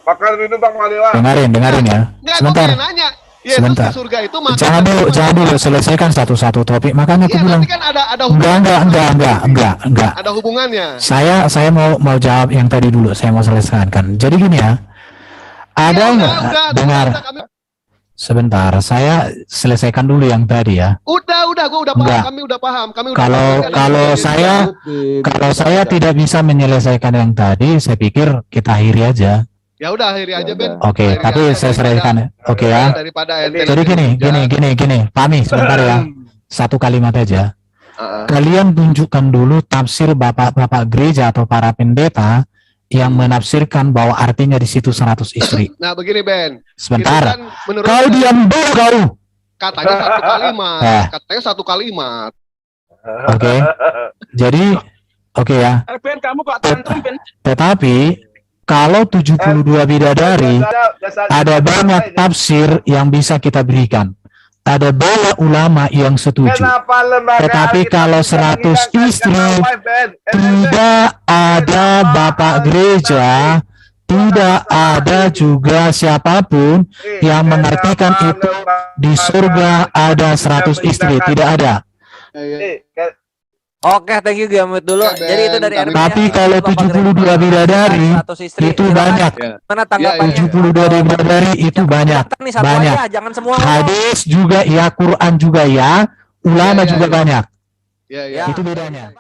Makan minum Bang Maliwa. Dengarin ya. nggak, aku Sebentar. pengen nanya. Yesus Sebentar. di surga itu makan Jangan dulu selesaikan satu-satu topik. Makanya aku Iya, bilang nanti kan ada hubungannya. enggak. Ada hubungannya. Saya mau jawab yang tadi dulu. Saya mau selesaikan. Jadi gini ya. Ada nggak? Dengar. Sebentar. Saya selesaikan dulu yang tadi ya. Udah, gua udah paham. Enggak. Kami udah paham. Kami udah Kalau paham. kalau saya kalau saya tidak bisa menyelesaikan yang tadi, saya pikir kita akhiri aja. Ya udah, akhiri aja, Ben. Oke, Akhiri tapi aja, saya daripada- selesaikan. Oke ya. Daripada ente Jadi gini. Pahami sebentar ya. Satu kalimat aja. Kalian tunjukkan dulu tafsir bapak-bapak gereja atau para pendeta yang menafsirkan bahwa artinya di situ 100 istri. Nah, begini, Ben. Sebentar. Itu kan menurut Kau diam dulu kau. katanya satu kalimat. Eh. Katanya satu kalimat. Oke. Jadi oke ya. Ben, kamu kok tantrum, Ben? Tetapi kalau 72 bidadari ada banyak tafsir yang bisa kita berikan. Ada banyak ulama yang setuju. Kenapa lembaga Tetapi Alkitab kalau bisa 100 menghilangkan istri kata wife, Ben? tidak ada bapak gereja, tidak ada juga siapapun yang mengartikan itu di surga ada 100 istri, tidak ada. Oke, thank you Giamit dulu. Oke, Ben. Jadi itu dari RB. Tapi kalau 72 bidadari itu banyak. Mana tanggapannya? 72 bidadari itu banyak. Nih, satu Banyak. aja, jangan semua ngomong. Hadis juga ya, Quran juga ya, ulama Ya, ya, juga ya. banyak. Ya, ya. Ya. Itu bedanya.